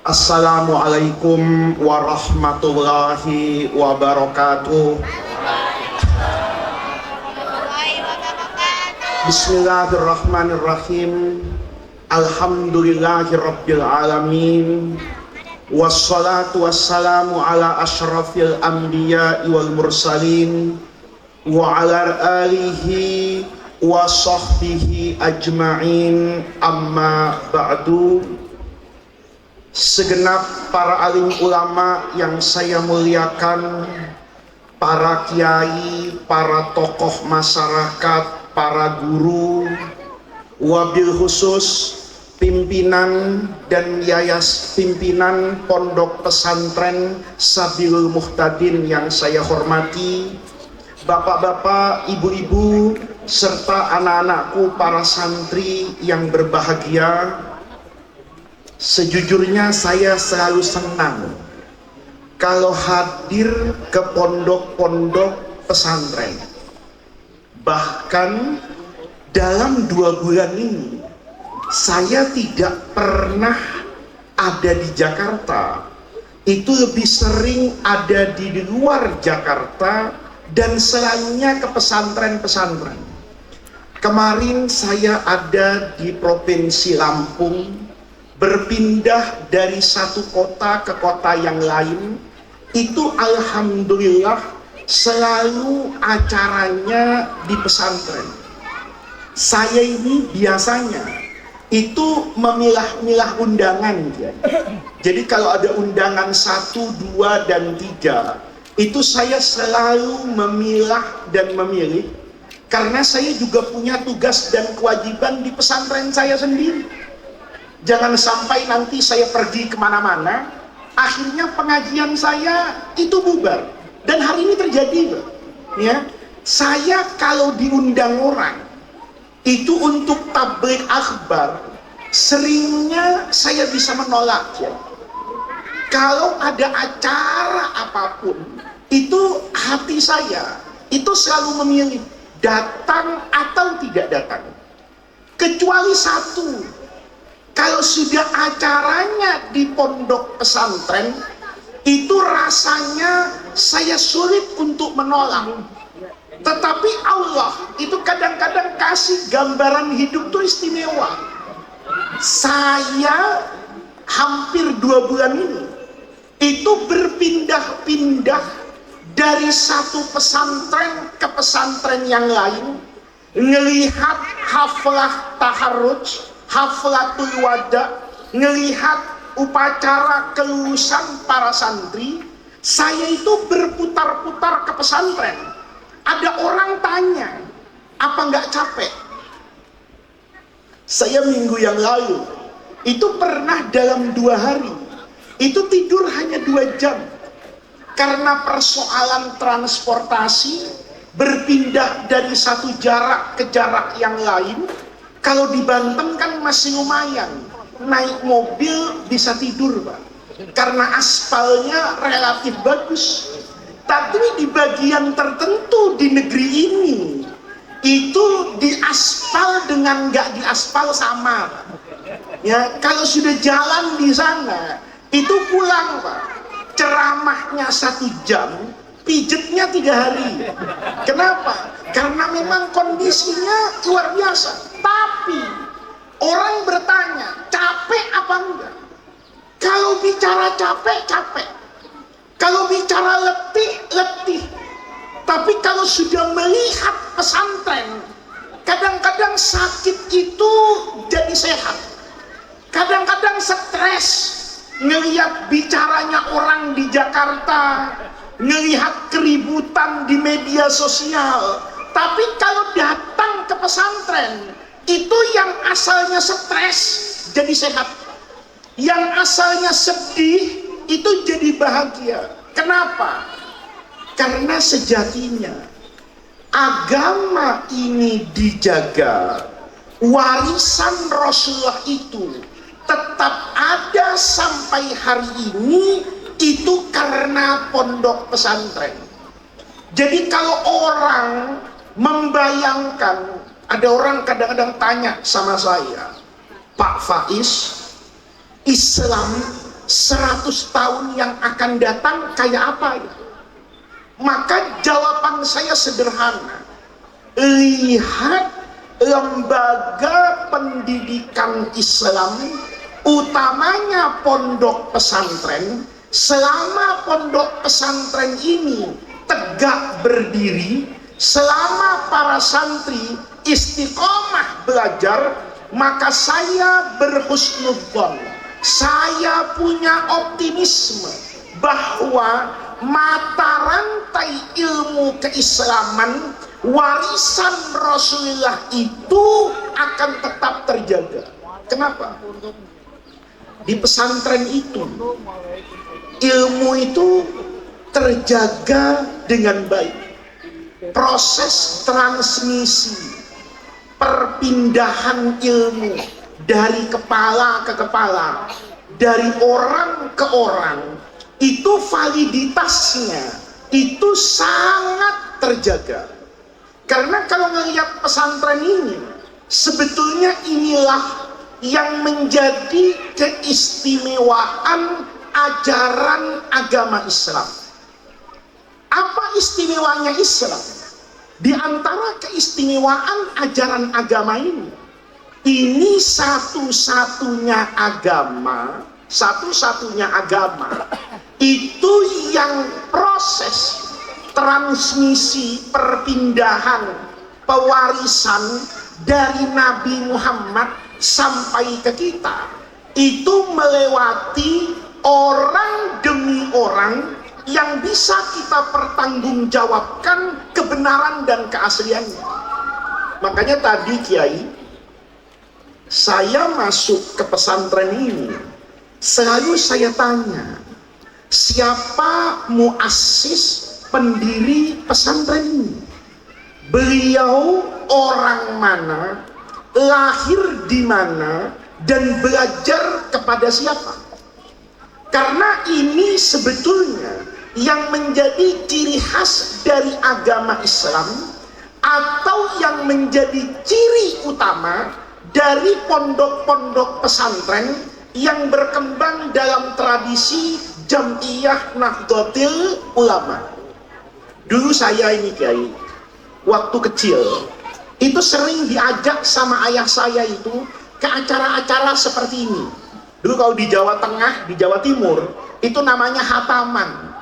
Assalamualaikum warahmatullahi wabarakatuh. Bismillahirrahmanirrahim. Alhamdulillahirabbil alamin. Wassalatu wassalamu ala asyrafil anbiya'i wal mursalin wa ala alihi wa sahbihi ajma'in, amma ba'du. Segenap para alim ulama yang saya muliakan, para kiai, para tokoh masyarakat, para guru, wabil khusus pimpinan dan pimpinan pondok pesantren Sabilul Muhtadin yang saya hormati, bapak-bapak, ibu-ibu, serta anak-anakku para santri yang berbahagia. Sejujurnya saya selalu senang kalau hadir ke pondok-pondok pesantren. Bahkan dalam 2 bulan ini saya tidak pernah ada di Jakarta. Itu lebih sering ada di luar Jakarta dan selalunya ke pesantren-pesantren. Kemarin saya ada di Provinsi Lampung, berpindah dari satu kota ke kota yang lain. Itu alhamdulillah selalu acaranya di pesantren. Saya ini biasanya itu memilah-milah undangan ya. Jadi kalau ada undangan 1, 2, dan 3, itu saya selalu memilah dan memilih, karena saya juga punya tugas dan kewajiban di pesantren saya sendiri. Jangan sampai nanti saya pergi kemana-mana, akhirnya pengajian saya itu bubar. Dan hari ini terjadi, ya. Saya kalau diundang orang itu untuk tabligh akhbar, seringnya saya bisa menolak, ya. Kalau ada acara apapun, itu hati saya itu selalu memilih datang atau tidak datang. Kecuali satu, kalau sudah acaranya di pondok pesantren, itu rasanya saya sulit untuk menolak. Tetapi Allah itu kadang-kadang kasih gambaran hidup itu istimewa. Saya hampir 2 bulan ini itu berpindah-pindah dari satu pesantren ke pesantren yang lain, ngelihat haflah taharruj, haflatul wada, ngelihat upacara kelulusan para santri. Saya itu berputar-putar ke pesantren. Ada orang tanya, apa nggak capek? Saya minggu yang lalu itu pernah dalam 2 hari itu tidur hanya 2 jam karena persoalan transportasi, berpindah dari satu jarak ke jarak yang lain. Kalau di Banten kan masih lumayan, naik mobil bisa tidur, Pak, karena aspalnya relatif bagus. Tapi di bagian tertentu di negeri ini, itu diaspal dengan nggak diaspal sama, Pak. Ya, kalau sudah jalan di sana, itu pulang, Pak, ceramahnya 1 jam, pijetnya 3 hari. Kenapa? Karena memang kondisinya luar biasa. Tapi orang bertanya, capek apa enggak? Kalau bicara capek, capek. Kalau bicara letih, letih. Tapi kalau sudah melihat pesantren, kadang-kadang sakit itu jadi sehat. Kadang-kadang stres ngelihat bicaranya orang di Jakarta, ngelihat keributan di media sosial. Tapi kalau datang ke pesantren, itu yang asalnya stres jadi sehat, yang asalnya sedih itu jadi bahagia. Kenapa? Karena sejatinya agama ini dijaga, warisan Rasulullah itu tetap ada sampai hari ini, itu karena pondok pesantren. Jadi kalau orang membayangkan, ada orang kadang-kadang tanya sama saya, Pak Faiz, Islam 100 tahun yang akan datang kayak apa ya? Maka jawaban saya sederhana. Lihat lembaga pendidikan Islam, utamanya pondok pesantren. Selama pondok pesantren ini tegak berdiri, selama para santri istiqomah belajar, maka saya berhusnudzon, saya punya optimisme bahwa mata rantai ilmu keislaman, warisan Rasulullah itu akan tetap terjaga. Kenapa? Di pesantren itu ilmu itu terjaga dengan baik. Proses transmisi, perpindahan ilmu dari kepala ke kepala, dari orang ke orang, itu validitasnya itu sangat terjaga. Karena kalau melihat pesantren ini, sebetulnya inilah yang menjadi keistimewaan ajaran agama Islam. Apa istimewanya Islam? Di antara keistimewaan ajaran agama ini satu-satunya agama itu yang proses transmisi, perpindahan, pewarisan dari Nabi Muhammad sampai ke kita itu melewati orang demi orang yang bisa kita pertanggungjawabkan kebenaran dan keasliannya. Makanya tadi Kiai, saya masuk ke pesantren ini, selalu saya tanya, siapa muassis pendiri pesantren ini? Beliau orang mana, lahir di mana, dan belajar kepada siapa? Karena ini sebetulnya yang menjadi ciri khas dari agama Islam, atau yang menjadi ciri utama dari pondok-pondok pesantren yang berkembang dalam tradisi Jam'iyah Nahdlatul Ulama. Dulu saya ini Kiai, waktu kecil itu sering diajak sama ayah saya itu ke acara-acara seperti ini. Dulu kalau di Jawa Tengah, di Jawa Timur itu namanya hataman.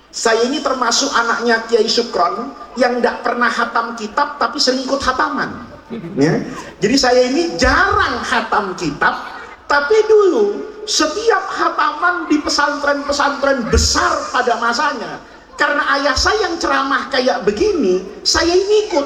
Saya ini termasuk anaknya Kiai Sukron yang tidak pernah hatam kitab tapi sering ikut hataman ya. Jadi saya ini jarang hatam kitab, tapi dulu setiap hataman di pesantren-pesantren besar pada masanya, karena ayah saya yang ceramah kayak begini, saya ini ikut.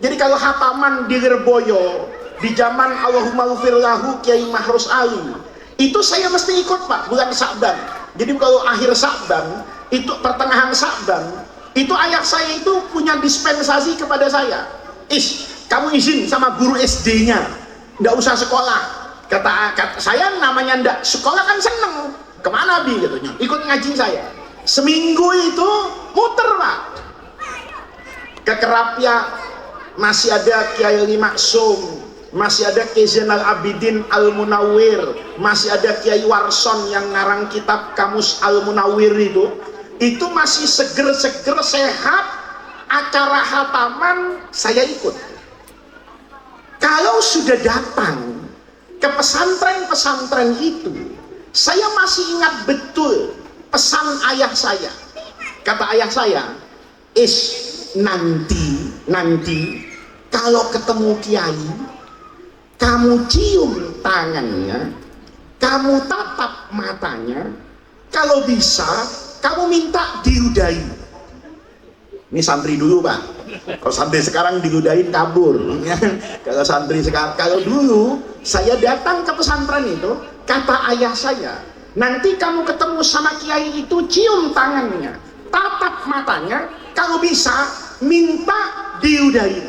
Jadi kalau hataman di Lirboyo di zaman Allahumma ghfir lahu Kiai Mahrus Ali, itu saya mesti ikut Pak, bulan Sa'ban. Jadi kalau akhir Sa'ban, itu pertengahan Sa'ban, itu ayah saya itu punya dispensasi kepada saya. Kamu izin sama guru SD-nya, nggak usah sekolah. Kata saya, namanya ndak sekolah kan seneng. Kemana Bi? Katanya, ikut ngaji saya. Seminggu itu muter Pak. Ke Kerapia masih ada Kiai Maksum, masih ada Kiai Zainal Abidin Al-Munawwir, masih ada Kiai Warson yang ngarang kitab Kamus Al-Munawwir itu masih seger-seger, sehat. Acara hataman saya ikut. Kalau sudah datang ke pesantren-pesantren itu, saya masih ingat betul pesan ayah saya. Kata ayah saya, nanti kalau ketemu kiai, kamu cium tangannya, kamu tatap matanya, kalau bisa kamu minta diludahi. Ini santri dulu Pak, kalau santri sekarang diludahin kabur. Kalau santri sekarang, kalau dulu saya datang ke pesantren itu, kata ayah saya, nanti kamu ketemu sama kiai itu cium tangannya, tatap matanya, kalau bisa minta diludahi.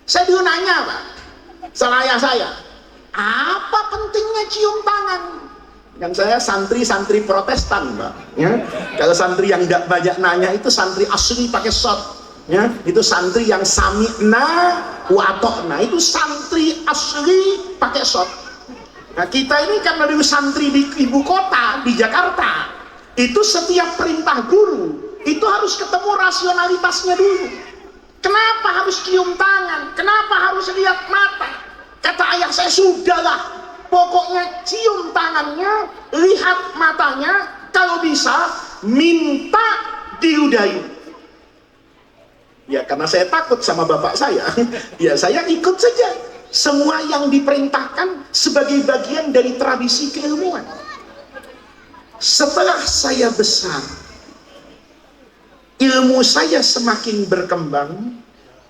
Saya dulu nanya Pak, sama ayah saya, apa pentingnya cium tangan? Yang saya santri Protestan Pak, ya. Kalau santri yang tidak banyak nanya itu santri asli pakai shot, ya. Itu santri yang sami'na wa atokna, itu santri asli pakai shot. Nah, kita ini kan dari santri di ibu kota, di Jakarta, itu setiap perintah guru itu harus ketemu rasionalitasnya dulu. Kenapa harus cium tangan? Kenapa harus lihat mata? Kata ayah saya, sudahlah, pokoknya cium tangannya, lihat matanya, kalau bisa minta diludahi. Ya karena saya takut sama bapak saya, ya saya ikut saja semua yang diperintahkan sebagai bagian dari tradisi keilmuan. Setelah saya besar, ilmu saya semakin berkembang,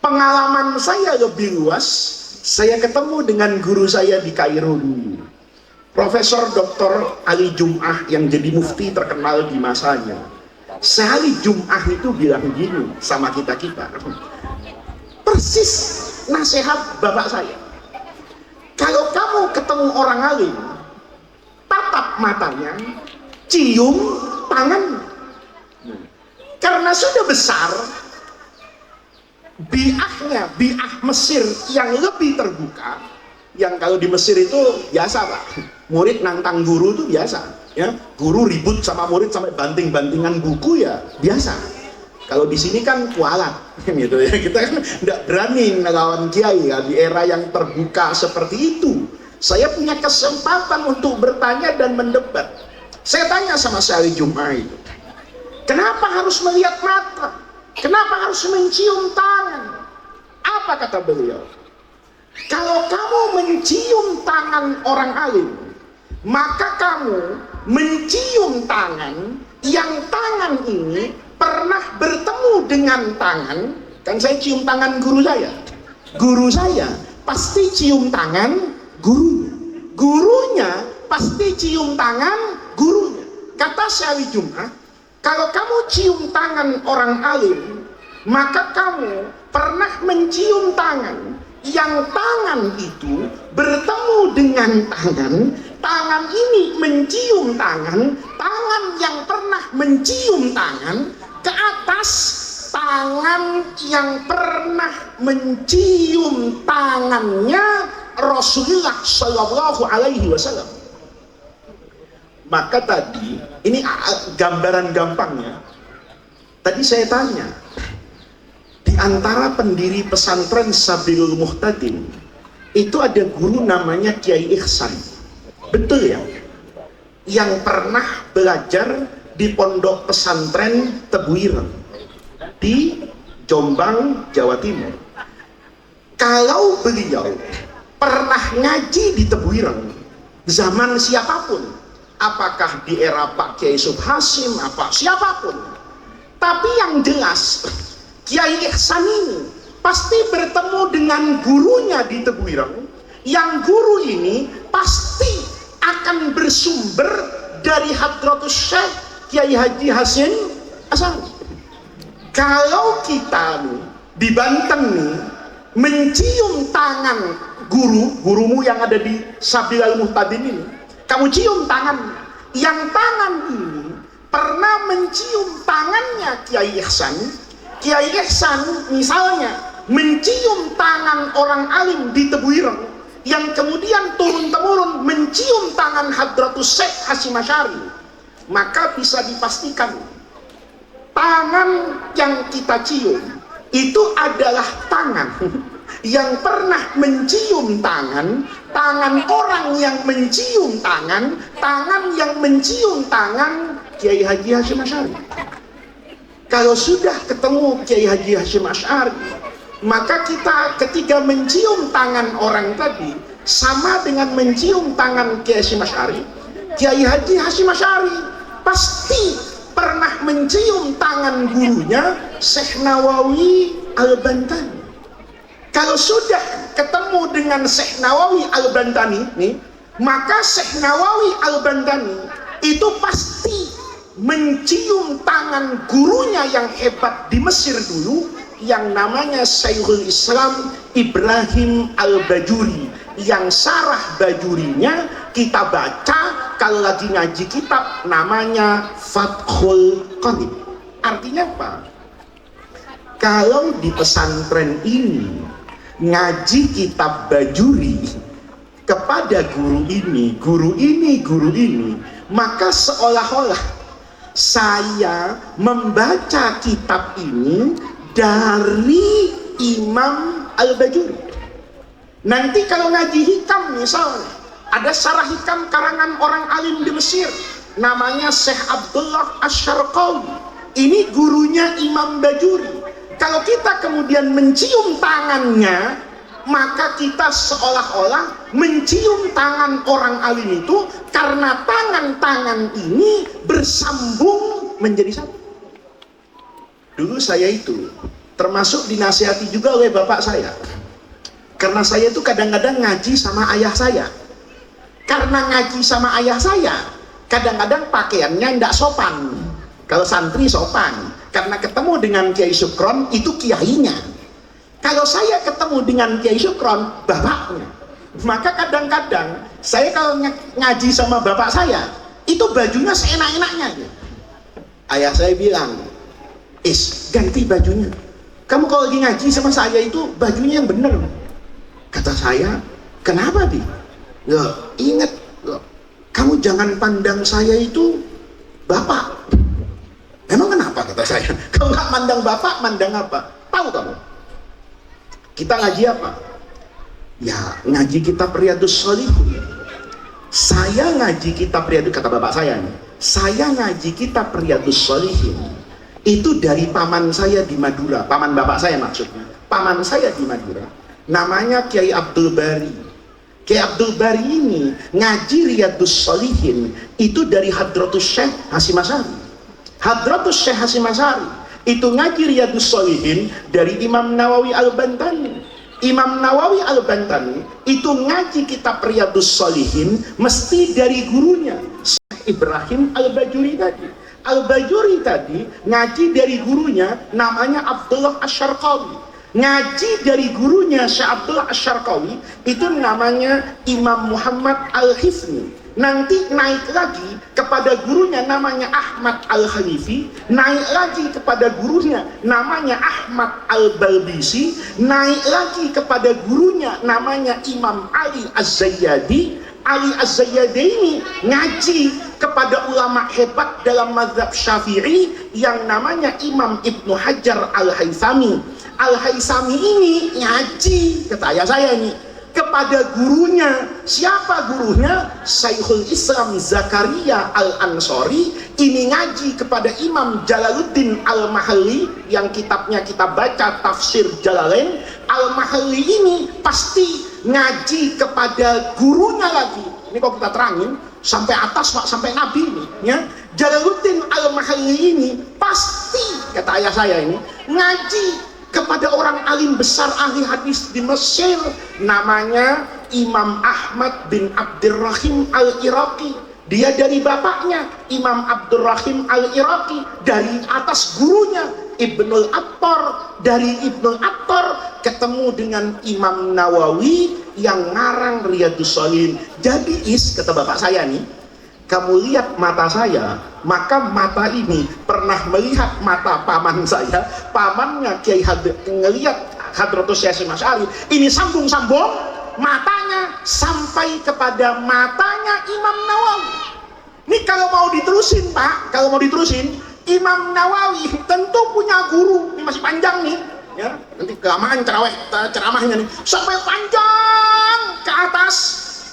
pengalaman saya lebih luas. Saya ketemu dengan guru saya di Kairo dulu, Profesor Dr. Ali Jum'ah, yang jadi mufti terkenal di masanya. Sehari Jum'ah itu bilang gini sama kita-kita, persis nasihat bapak saya. Kalau kamu ketemu orang alim, tatap matanya, cium tangan. Karena sudah besar, bi'ahnya, bi'ah Mesir yang lebih terbuka, yang kalau di Mesir itu biasa Pak, murid nantang guru itu biasa, ya, guru ribut sama murid sampai banting-bantingan buku ya biasa. Kalau di sini kan kualat, gitu ya, kita kan tidak berani melawan kiai ya, di era yang terbuka seperti itu. Saya punya kesempatan untuk bertanya dan mendebat. Saya tanya sama Syari Jum'ah itu, kenapa harus melihat mata? Kenapa harus mencium tangan? Apa kata beliau? Kalau kamu mencium tangan orang alim, maka kamu mencium tangan yang tangan ini pernah bertemu dengan tangan. Kan saya cium tangan guru saya. Guru saya pasti cium tangan gurunya. Gurunya pasti cium tangan gurunya. Kata Syari Jum'ah, kalau kamu cium tangan orang alim, maka kamu pernah mencium tangan yang tangan itu bertemu dengan tangan. Tangan ini mencium tangan, tangan yang pernah mencium tangan ke atas tangan yang pernah mencium tangannya Rasulullah Shallallahu Alaihi Wasallam. Maka tadi, ini gambaran gampangnya. Tadi saya tanya, di antara pendiri pesantren Sabilul Muhtadin itu ada guru namanya Kiai Ihsan. Betul ya? Yang pernah belajar di pondok pesantren Tebuireng di Jombang, Jawa Timur. Kalau beliau pernah ngaji di Tebuireng zaman siapapun, apakah di era Pak Kiai Subhasim, apa siapapun, tapi yang jelas Kiai Ihsan ini pasti bertemu dengan gurunya di Tebuireng, yang guru ini pasti akan bersumber dari Hadratus Syekh Kiai Haji Hasyim Asy'ari. Kalau kita nih di Banten nih mencium tangan gurumu yang ada di Sabilul Muhtadin ini, kamu cium tangan, yang tangan ini pernah mencium tangannya Kiai Ihsan. Kiai Ihsan misalnya mencium tangan orang alim di Tebuireng, yang kemudian turun-temurun mencium tangan Hadratus Syekh Hasyim Asy'ari, maka bisa dipastikan tangan yang kita cium itu adalah tangan yang pernah mencium tangan, tangan orang yang mencium tangan, tangan yang mencium tangan Kiai Haji Hasyim Asy'ari. Kalau sudah ketemu Kiai Haji Hasyim Asy'ari, maka kita ketika mencium tangan orang tadi sama dengan mencium tangan Kiai Hasyim Asy'ari. Kiai Haji Hasyim Asy'ari pasti pernah mencium tangan gurunya Syekh Nawawi Al-Bantani. Kalau sudah ketemu dengan Syekh Nawawi Al-Bantani nih, maka Syekh Nawawi Al-Bantani itu pasti mencium tangan gurunya yang hebat di Mesir dulu, yang namanya Syekhul Islam Ibrahim Al-Bajuri, yang sarah Bajurinya kita baca kalau lagi ngaji kitab namanya Fathul Qarib. Artinya apa? Kalau di pesantren ini ngaji kitab Bajuri, kepada guru ini, guru ini, guru ini, maka seolah-olah saya membaca kitab ini dari Imam Al-Bajuri. Nanti kalau ngaji hikam misalnya, ada syarah hikam karangan orang alim di Mesir, namanya Syekh Abdullah Asy-Syarqawi. Ini gurunya Imam Bajuri. Kalau kita kemudian mencium tangannya, maka kita seolah-olah mencium tangan orang alim itu, karena tangan-tangan ini bersambung menjadi satu. Dulu saya itu termasuk dinasihati juga oleh bapak saya, karena saya itu kadang-kadang ngaji sama ayah saya. Karena ngaji sama ayah saya, kadang-kadang pakaiannya tidak sopan. Kalau santri sopan, karena ketemu dengan Kiai Syukron itu kiainya. Kalau saya ketemu dengan Kiai Syukron, bapaknya. Maka kadang-kadang saya kalau ngaji sama bapak saya, itu bajunya seenak-enaknya. Ayah saya bilang, ganti bajunya. Kamu kalau lagi ngaji sama saya itu bajunya yang benar. Kata saya, kenapa Bi? Loh, ingat loh, kamu jangan pandang saya itu bapak. Emang kenapa, kata saya? Kalau nggak mandang bapak, mandang apa? Tahu kamu? Kita ngaji apa? Ya, ngaji kitab Riyadhus Shalihin. Saya ngaji kitab Riyadhus, kata bapak saya nih, saya ngaji kitab Riyadhus Shalihin itu dari paman saya di Madura. Paman bapak saya maksudnya. Paman saya di Madura, namanya Kiai Abdul Bari. Kiai Abdul Bari ini ngaji Riyadhus Shalihin itu dari Hadratus Syekh Hasyim Asy'ari. Hadratus Syekh Hasyim Asy'ari itu ngaji Riyadhus Shalihin dari Imam Nawawi Al-Bantani. Imam Nawawi Al-Bantani itu ngaji kitab Riyadhus Shalihin mesti dari gurunya Syekh Ibrahim Al-Bajuri tadi. Al-Bajuri tadi ngaji dari gurunya namanya Abdullah Asy-Syarqawi. Ngaji dari gurunya Syekh Abdullah Asy-Syarqawi itu namanya Imam Muhammad Al-Hifni. Nanti naik lagi kepada gurunya namanya Ahmad Al-Khalifi, naik lagi kepada gurunya namanya Ahmad Al-Balbisi, naik lagi kepada gurunya namanya Imam Ali Az-Zayyadi. Ali Az-Zayyadi ini ngaji kepada ulama hebat dalam mazhab Syafi'i yang namanya Imam Ibnu Hajar Al-Haythami. Al-Haythami ini ngaji, kata ayah saya ini, kepada gurunya. Siapa gurunya? Syekhul Islam Zakaria Al-Ansori. Ini ngaji kepada Imam Jalaluddin Al-Mahalli yang kitabnya kita baca Tafsir Jalalain. Al-Mahalli ini pasti ngaji kepada gurunya lagi. Ini kok kita terangin sampai atas Pak, sampai Nabi ini ya. Jalaluddin Al-Mahalli ini pasti, kata ayah saya ini, ngaji kepada orang alim besar ahli hadis di Mesir, namanya Imam Ahmad bin Abdurrahim Al-Iraqi. Dia dari bapaknya Imam Abdurrahim Al-Iraqi, dari atas gurunya Ibnul Attar, dari Ibnul Attar ketemu dengan Imam Nawawi yang ngarang Riyadhus Shalihin. Jadi kata bapak saya nih, kamu lihat mata saya, maka mata ini pernah melihat mata paman saya. Pamannya Kiai ngelihat Hadratus Syekh Hasyim Asy'ari, ini sambung-sambung matanya sampai kepada matanya Imam Nawawi. Ini kalau mau diterusin Pak, kalau mau diterusin, Imam Nawawi tentu punya guru. Ini masih panjang nih ya, nanti kelamaan ceramahnya nih, sampai panjang ke atas.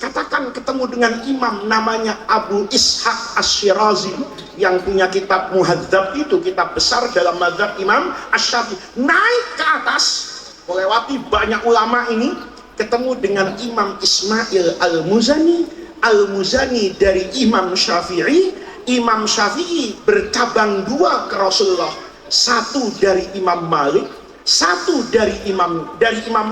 Katakan ketemu dengan imam namanya Abu Ishaq Asy-Syirazi yang punya kitab Muhadzab, itu kitab besar dalam mazhab Imam Asy-Syafi'i. Naik ke atas melewati banyak ulama ini, ketemu dengan Imam Ismail Al-Muzani. Al-Muzani dari Imam Syafi'i. Imam Syafi'i bercabang dua ke Rasulullah, satu dari Imam Malik, satu dari Imam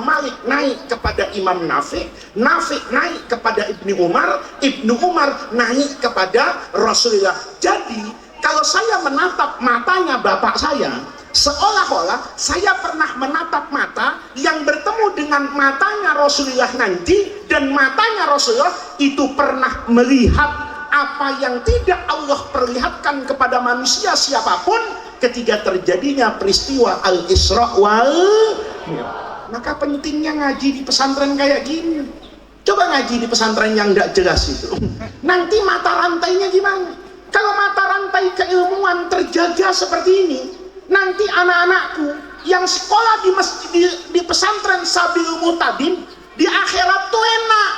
Malik naik kepada Imam Nafi', Nafi' naik kepada Ibnu Umar, Ibnu Umar naik kepada Rasulullah. Jadi kalau saya menatap matanya bapak saya, seolah-olah saya pernah menatap mata yang bertemu dengan matanya Rasulullah nanti, dan matanya Rasulullah itu pernah melihat apa yang tidak Allah perlihatkan kepada manusia siapapun ketika terjadinya peristiwa Al-Isra wal Mi'raj. Maka pentingnya ngaji di pesantren kayak gini. Coba ngaji di pesantren yang tidak jelas itu. Nanti mata rantainya gimana? Kalau mata rantai keilmuan terjaga seperti ini, nanti anak-anakku yang sekolah di masjid, di pesantren Sabil Mutadim, di akhirat tuh enak.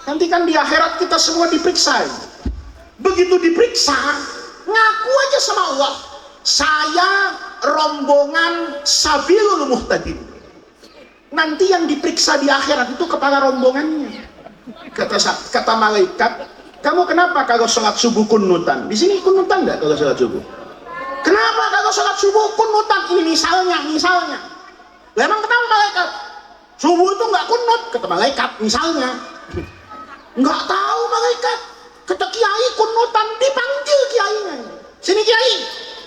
Nanti kan di akhirat kita semua diperiksa. Begitu diperiksa, ngaku aja sama Allah, saya rombongan Sabilul Muhtadim. Nanti yang diperiksa di akhirat itu kepala rombongannya. Kata malaikat, kamu kenapa kalau sholat subuh kunutan? Di sini kunutan nggak kalau sholat subuh? Kenapa kalau sholat subuh kunutan? Ini misalnya. Memang kenapa malaikat? Subuh itu nggak kunut, kata malaikat. Misalnya, nggak tahu malaikat. Kata kiai kunutan, dipanggil kiainya. Sini kiai,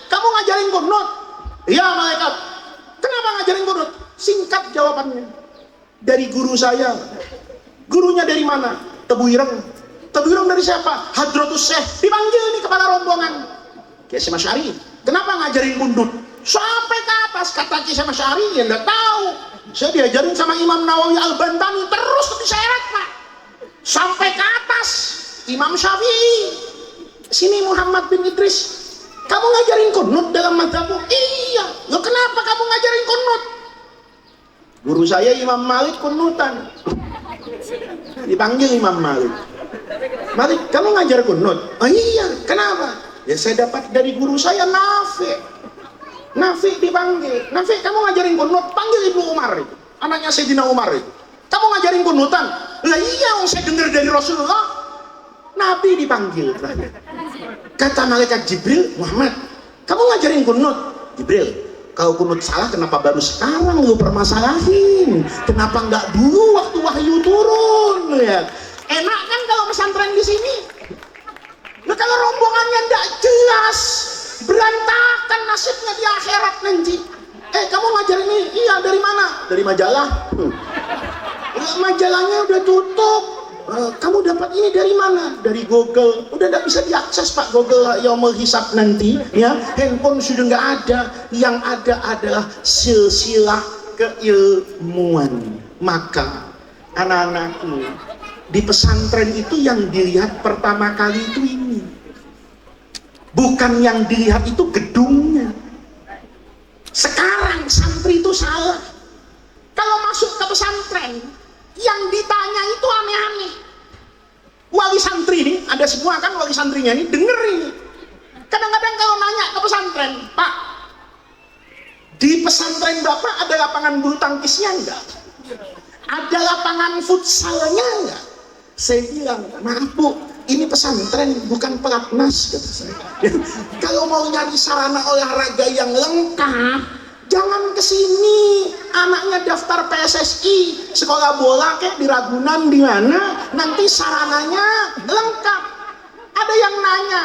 kamu ngajarin kunut? Iya malaikat. Kenapa ngajarin kunut? Singkat jawabannya, dari guru saya. Gurunya dari mana? Tebu Ireng. Tebu Ireng dari siapa? Hadratus Syekh. Dipanggil nih kepala rombongan, Kiai Hasyim Asy'ari. Kenapa ngajarin kunut? Sampai ke atas. Kata Kiai Hasyim Asy'ari, ya enggak tahu, saya diajarin sama Imam Nawawi Al-Bantani, terus diseret Pak sampai ke atas Imam Syafi'i. Sini Muhammad bin Idris, kamu ngajarin kunut dalam mazhabmu? Iya. Loh kenapa kamu ngajarin kunut? Guru saya Imam Malik kunutan. Dipanggil Imam Malik. Malik, kamu ngajar kunut? Oh iya, kenapa? Ya saya dapat dari guru saya Nafi. Nafi dipanggil. Nafi, kamu ngajarin kunut? Panggil Ibnu Umar itu, anaknya Sayyidina Umar itu. Kamu ngajarin kunutan? Lah iya, saya dengar dari Rasulullah. Nabi dipanggil. Kata malaikat Jibril, Muhammad, kamu ngajarin kunut? Jibril, kalau kunut salah kenapa baru sekarang lu permasalahin? Kenapa nggak dulu waktu wahyu turun? Ya. Enak kan kalau pesantren di sini? Nah kalau rombongannya nggak jelas, berantakan nasibnya di akhirat nanti. Kamu ngajarin ini? Iya, dari mana? Dari majalah. Majalahnya udah tutup. Kamu dapat ini dari mana? Dari Google. Udah nggak bisa diakses Pak Google yaumul hisab nanti, ya. Handphone sudah nggak ada. Yang ada adalah silsilah keilmuan. Maka anak-anakku, di pesantren itu yang dilihat pertama kali itu ini. Bukan yang dilihat itu gedungnya. Sekarang santri itu salah. Kalau masuk ke pesantren, yang ditanya itu aneh-aneh. Wali santri ini, ada semua kan wali santrinya ini, denger ini. Kadang-kadang kalau nanya ke pesantren, Pak, di pesantren Bapak ada lapangan bulu tangkisnya enggak? Ada lapangan futsalnya enggak? Saya bilang, maaf Bu, ini pesantren bukan pelatnas, kata saya. Kalau mau nyari sarana olahraga yang lengkap, jangan kesini. Anaknya daftar PSSI, sekolah bola kayak di Ragunan di mana, nanti sarananya lengkap. Ada yang nanya,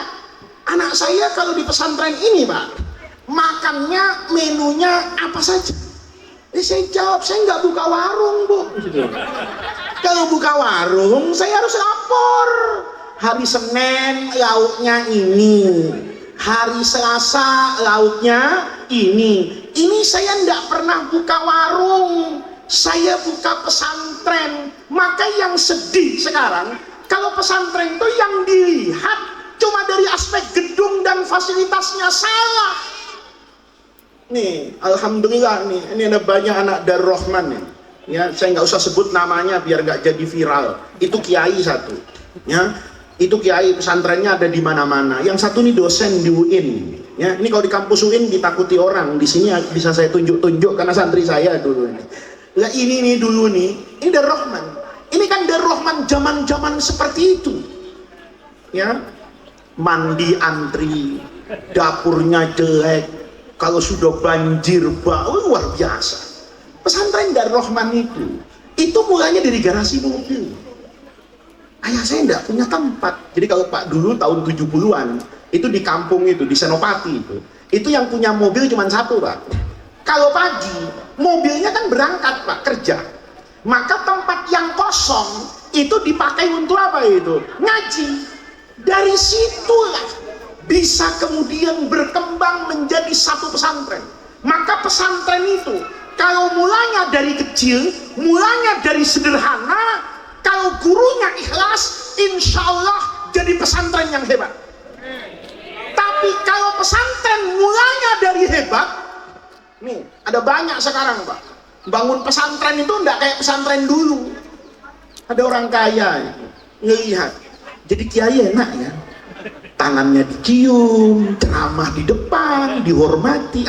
anak saya kalau di pesantren ini Pak, makannya menunya apa saja? Saya jawab, saya nggak buka warung Bu. Kalau buka warung, saya harus lapor. Hari Senin lauknya ini, hari Selasa lauknya ini. Ini saya nggak pernah buka warung, saya buka pesantren. Maka yang sedih sekarang, kalau pesantren itu yang dilihat cuma dari aspek gedung dan fasilitasnya salah. Nih, alhamdulillah nih, ini ada banyak anak Darul Rahman nih. Ya, saya nggak usah sebut namanya biar nggak jadi viral. Itu kiai satu, ya. Itu kiai pesantrennya ada di mana-mana. Yang satu nih dosen di UIN. Ya, ini kalau di kampus UIN ditakuti orang. Di sini bisa saya tunjuk-tunjuk karena santri saya dulu ini. Lah ini nih dulu nih, ini Darul Rahman. Ini kan Darul Rahman zaman-zaman seperti itu. Ya, mandi antri, dapurnya jelek. Kalau sudah banjir, luar biasa. Pesantren Darul Rahman itu mulanya dari garasi mobil. Ayah saya enggak punya tempat. Jadi kalau Pak dulu tahun 70-an, itu di kampung itu, di Senopati itu yang punya mobil cuma satu Pak. Kalau pagi, mobilnya kan berangkat Pak, kerja. Maka tempat yang kosong, itu dipakai untuk apa itu? Ngaji. Dari situlah bisa kemudian berkembang menjadi satu pesantren. Maka pesantren itu Kalau mulanya dari kecil, mulanya dari sederhana, kalau gurunya ikhlas, insya Allah jadi pesantren yang hebat. Tapi kalau pesantren mulanya dari hebat, nih ada banyak sekarang Pak, bangun pesantren itu enggak kayak pesantren dulu. Ada orang kaya ngelihat, jadi kiai enak ya, tangannya dicium, ceramah di depan, dihormati.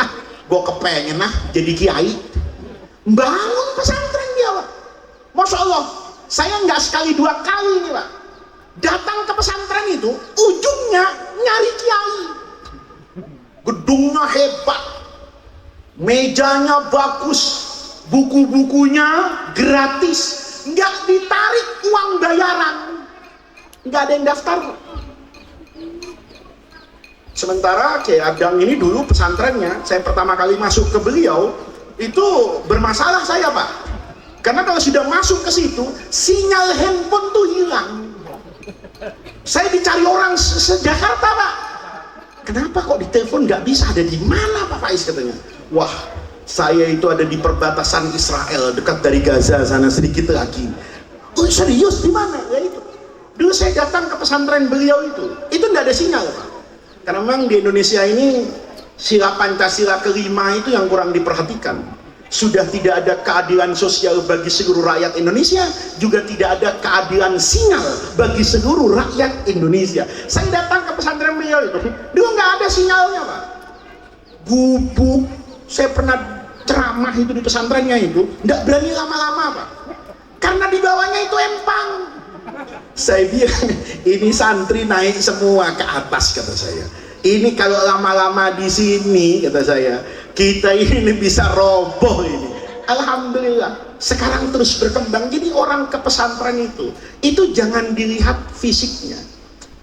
Gue kepengen jadi kiai. Bangun pesantren dia Pak, Masya Allah. Saya nggak sekali dua kali nih Pak, datang ke pesantren itu ujungnya nyari kiai. Gedungnya hebat, mejanya bagus, buku-bukunya gratis, nggak ditarik uang bayaran, nggak ada yang daftar. Sementara kayak Adang ini dulu pesantrennya, saya pertama kali masuk ke beliau itu bermasalah saya Pak, karena kalau sudah masuk ke situ sinyal handphone tuh hilang. Saya dicari orang se-Jakarta Pak, kenapa kok ditelepon nggak bisa, ada di mana Pak Faiz katanya. Wah, saya itu ada di perbatasan Israel dekat dari Gaza sana sedikit lagi. Oh serius, di mana? Ya itu. Dulu saya datang ke pesantren beliau itu nggak ada sinyal Pak, karena memang di Indonesia ini sila Pancasila kelima itu yang kurang diperhatikan. Sudah tidak ada keadilan sosial bagi seluruh rakyat Indonesia, juga tidak ada keadilan sinyal bagi seluruh rakyat Indonesia. Saya datang ke pesantren beliau itu, dulu nggak ada sinyalnya Pak. Gubuk, saya pernah ceramah itu di pesantrennya itu, nggak berani lama-lama Pak, karena di bawahnya itu empang. Saya bilang, ini santri naik semua ke atas kata saya. Ini kalau lama-lama di sini kata saya, kita ini bisa roboh ini. Alhamdulillah sekarang terus berkembang. Jadi orang ke pesantren itu jangan dilihat fisiknya,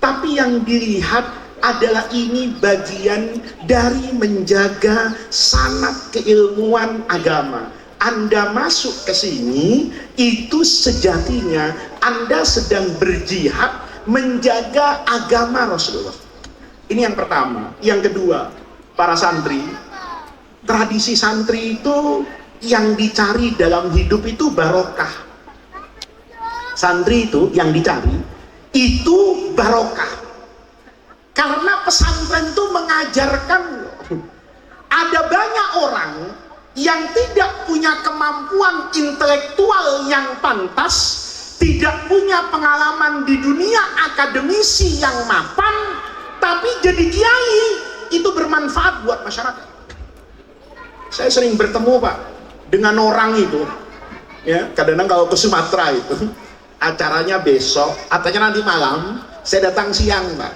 tapi yang dilihat adalah ini bagian dari menjaga sanad keilmuan agama. Anda masuk ke sini itu sejatinya Anda sedang berjihad menjaga agama Rasulullah. Ini yang pertama. Yang kedua, para santri, tradisi santri itu yang dicari dalam hidup itu barokah. Santri itu yang dicari itu barokah, karena pesantren itu mengajarkan. Ada banyak orang yang tidak punya kemampuan intelektual yang pantas, tidak punya pengalaman di dunia akademisi yang mapan, tapi jadi kiai itu bermanfaat buat masyarakat. Saya sering bertemu Pak dengan orang itu, ya kadang-kadang kalau ke Sumatera itu acaranya besok, atau nanti malam, saya datang siang Pak.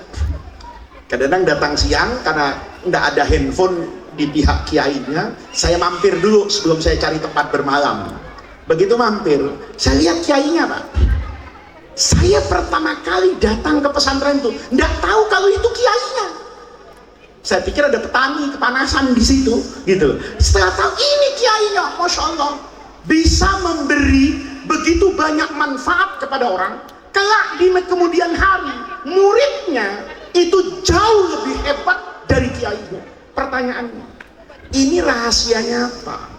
Kadang-kadang datang siang karena nggak ada handphone di pihak kiainya, saya mampir dulu sebelum saya cari tempat bermalam. Begitu mampir, saya lihat kiainya Pak. Saya pertama kali datang ke pesantren itu nggak tahu kalau itu kiainya. Saya pikir ada petani kepanasan di situ, gitu. Setelah tahu ini kiainya, Masya Allah, bisa memberi begitu banyak manfaat kepada orang. Kelak di kemudian hari, muridnya itu jauh lebih hebat dari kiainya. Pertanyaannya, ini rahasianya apa?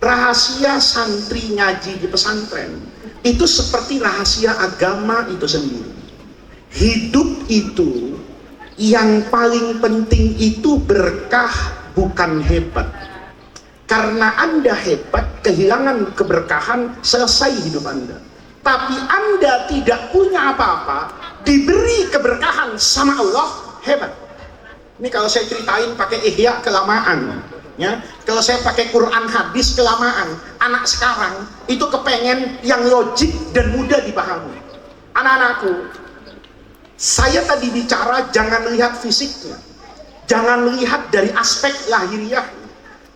Rahasia santri ngaji di pesantren itu seperti rahasia agama itu sendiri. Hidup itu yang paling penting itu berkah, bukan hebat. Karena Anda hebat, kehilangan keberkahan, selesai hidup Anda. Tapi Anda tidak punya apa-apa, diberi keberkahan sama Allah, hebat. Ini kalau saya ceritain pakai ihya kelamaan. Ya, kalau saya pakai Quran hadis kelamaan. Anak sekarang itu kepengen yang logik dan mudah dipahami. Anak-anakku, saya tadi bicara jangan lihat fisiknya, jangan lihat dari aspek lahiriah,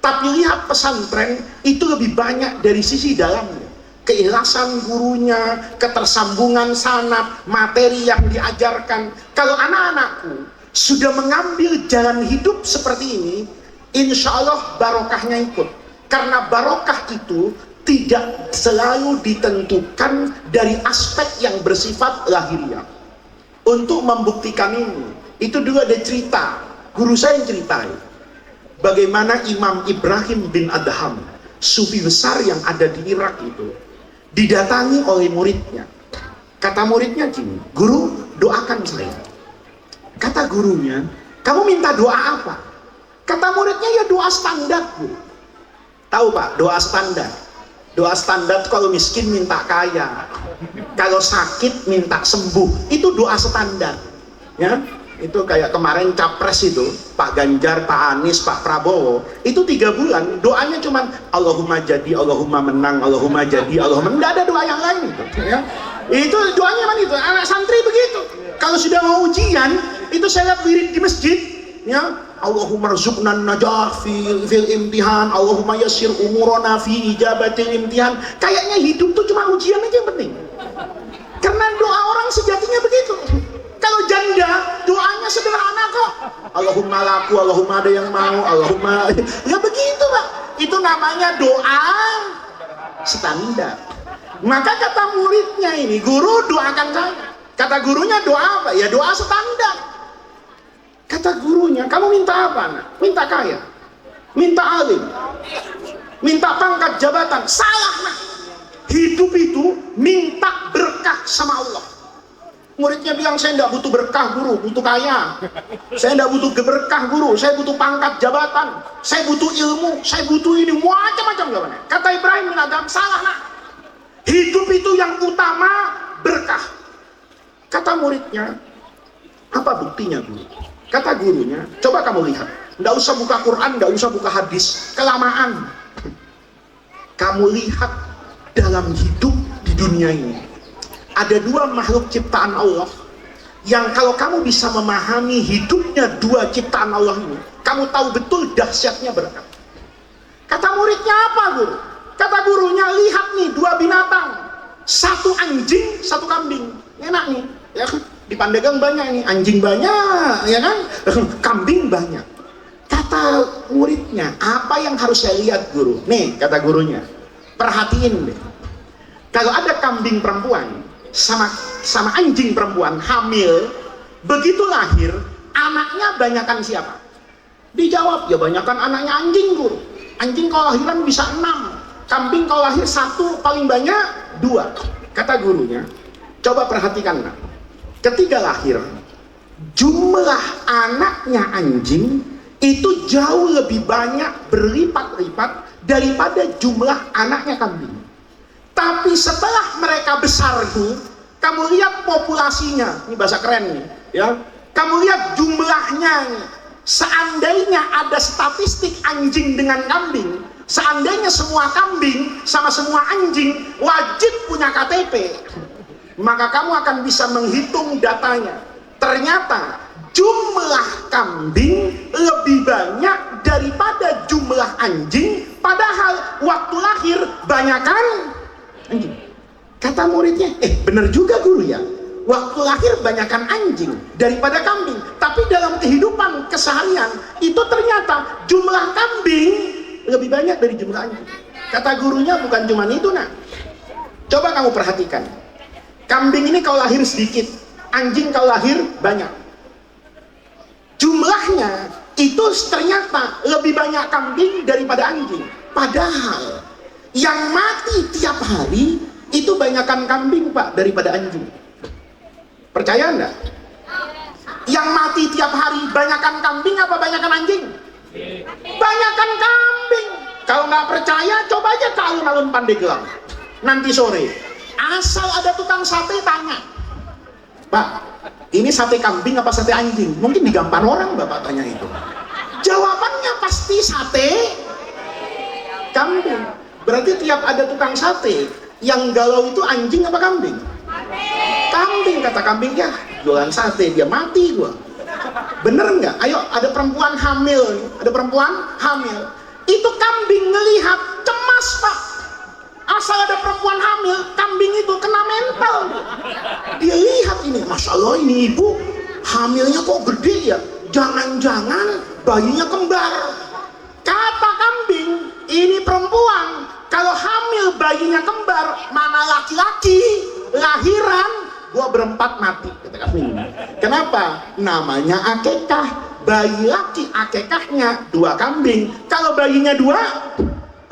tapi lihat pesantren itu lebih banyak dari sisi dalamnya. Keikhlasan gurunya, ketersambungan sanad, materi yang diajarkan. Kalau anak-anakku sudah mengambil jalan hidup seperti ini, insya Allah barokahnya ikut. Karena barokah itu tidak selalu ditentukan dari aspek yang bersifat lahiriah. Untuk membuktikan ini, itu dulu ada cerita, guru saya yang ceritain bagaimana Imam Ibrahim bin Adham sufi besar yang ada di Irak itu didatangi oleh muridnya. Kata muridnya gini, guru doakan saya. Kata gurunya, kamu minta doa apa? Kata muridnya, ya doa standar, guru. Tahu Pak, doa standar. Doa standar kalau miskin minta kaya, kalau sakit minta sembuh. Itu doa standar. Ya, itu kayak kemarin capres itu, Pak Ganjar, Pak Anies, Pak Prabowo. Itu 3 bulan doanya cuman Allahumma jadi, Allahumma menang, Allahumma jadi, Allahumma. Nggak ada doa yang lain itu. Ya. Itu doanya mana itu? Anak santri begitu. Kalau sudah mau ujian, itu saya lihat wirid di masjid, ya, Allahumma rzuqna najah fil imtihan, Allahumma yassir umurana fi ijabatil imtihan. Kayaknya hidup tuh cuma ujian aja yang penting. Karena doa orang sejatinya begitu. Kalau janda, doanya sederhana kok. Allahumma laku, Allahumma ada yang mau, Allahumma. Ya begitu Pak. Itu namanya doa standar. Maka kata muridnya ini, guru doakan saya. Kata gurunya doa apa? Ya doa standar. Kata gurunya, kamu minta apa nak? Minta kaya, minta alim, minta pangkat jabatan. Salah nak. Hidup itu minta berkah sama Allah. Muridnya bilang, saya tidak butuh berkah guru, butuh kaya. Saya tidak butuh berkah guru, saya butuh pangkat jabatan. Saya butuh ilmu, saya butuh ini, macam-macam jawabannya. Kata Ibrahim bin Adham, salah nak. Hidup itu yang utama berkah. Kata muridnya, apa buktinya guru? Kata gurunya, coba kamu lihat. Tidak usah buka Quran, tidak usah buka hadis, kelamaan. Kamu lihat dalam hidup di dunia ini. Ada 2 makhluk ciptaan Allah yang kalau kamu bisa memahami hidupnya 2 ciptaan Allah ini, kamu tahu betul dahsyatnya berkah. Kata muridnya, apa guru? Kata gurunya, lihat nih 2 binatang, 1 anjing, 1 kambing. Enak nih, ya kan? Di Pandeglang banyak nih, anjing banyak, ya kan? Kambing banyak. Kata muridnya, apa yang harus saya lihat guru? Nih, kata gurunya, perhatiin deh. Kalau ada kambing perempuan sama anjing perempuan hamil, begitu lahir, anaknya banyakan siapa? Dijawab, ya banyakan anaknya anjing guru. Anjing kalau lahiran bisa 6, kambing kalau lahir 1, paling banyak 2. Kata gurunya, coba perhatikan nak. Ketika lahir, jumlah anaknya anjing itu jauh lebih banyak, berlipat-lipat daripada jumlah anaknya kambing. Tapi setelah mereka besar itu, kamu lihat populasinya, ini bahasa keren nih, ya. Kamu lihat jumlahnya nih. Seandainya ada statistik anjing dengan kambing, seandainya semua kambing sama semua anjing wajib punya KTP, maka kamu akan bisa menghitung datanya. Ternyata jumlah kambing lebih banyak daripada jumlah anjing, padahal waktu lahir banyakan anjing. Kata muridnya, bener juga guru ya, waktu lahir banyakan anjing daripada kambing, tapi dalam kehidupan keseharian itu ternyata jumlah kambing lebih banyak dari jumlah anjing. Kata gurunya, bukan cuma itu nak, coba kamu perhatikan, kambing ini kalau lahir sedikit, anjing kalau lahir banyak. Jumlahnya itu ternyata lebih banyak kambing daripada anjing. Padahal yang mati tiap hari itu banyakan kambing Pak daripada anjing. Percaya enggak? Yang mati tiap hari banyakan kambing apa banyakan anjing? Banyakan kambing. Kalau nggak percaya, coba aja ke alun-alun Pandeglang nanti sore. Asal ada tukang sate, tanya, Pak, ini sate kambing apa sate anjing? Mungkin digampar orang bapak tanya itu. Jawabannya pasti sate kambing. Berarti tiap ada tukang sate, yang galau itu anjing apa kambing? Kambing. Kata kambing, ya jualan sate dia mati gua. Bener nggak? Ayo, ada perempuan hamil, ada perempuan hamil. Itu kambing ngelihat cemas Pak. Asal ada perempuan hamil, kambing itu kena mental. Dia lihat ini, Masya Allah ini ibu hamilnya kok gede ya, jangan-jangan bayinya kembar. Kata kambing, ini perempuan kalau hamil bayinya kembar, mana laki-laki lahiran, gua berempat mati. Kata kambing. Kenapa? Namanya akekah. Bayi laki akekahnya 2 kambing, kalau bayinya 2,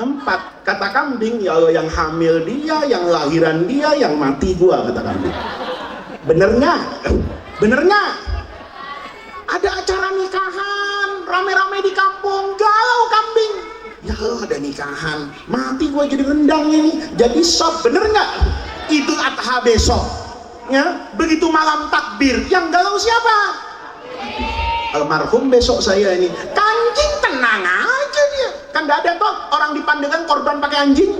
4. 4. Kata kambing, ya Allah, yang hamil dia, yang lahiran dia, yang mati gua, kata kambing. Bener nggak? Bener nggak? Ada acara nikahan rame-rame di kampung, galau kambing. Ya Allah, ada nikahan, mati gua jadi rendang ini, jadi sop. Bener nggak? Idul Adha besok, ya, begitu malam takbir, yang galau siapa? Almarhum besok saya ini. Anjing tenang aja dia, kan tidak ada toh orang dipandangkan korban pakai anjing.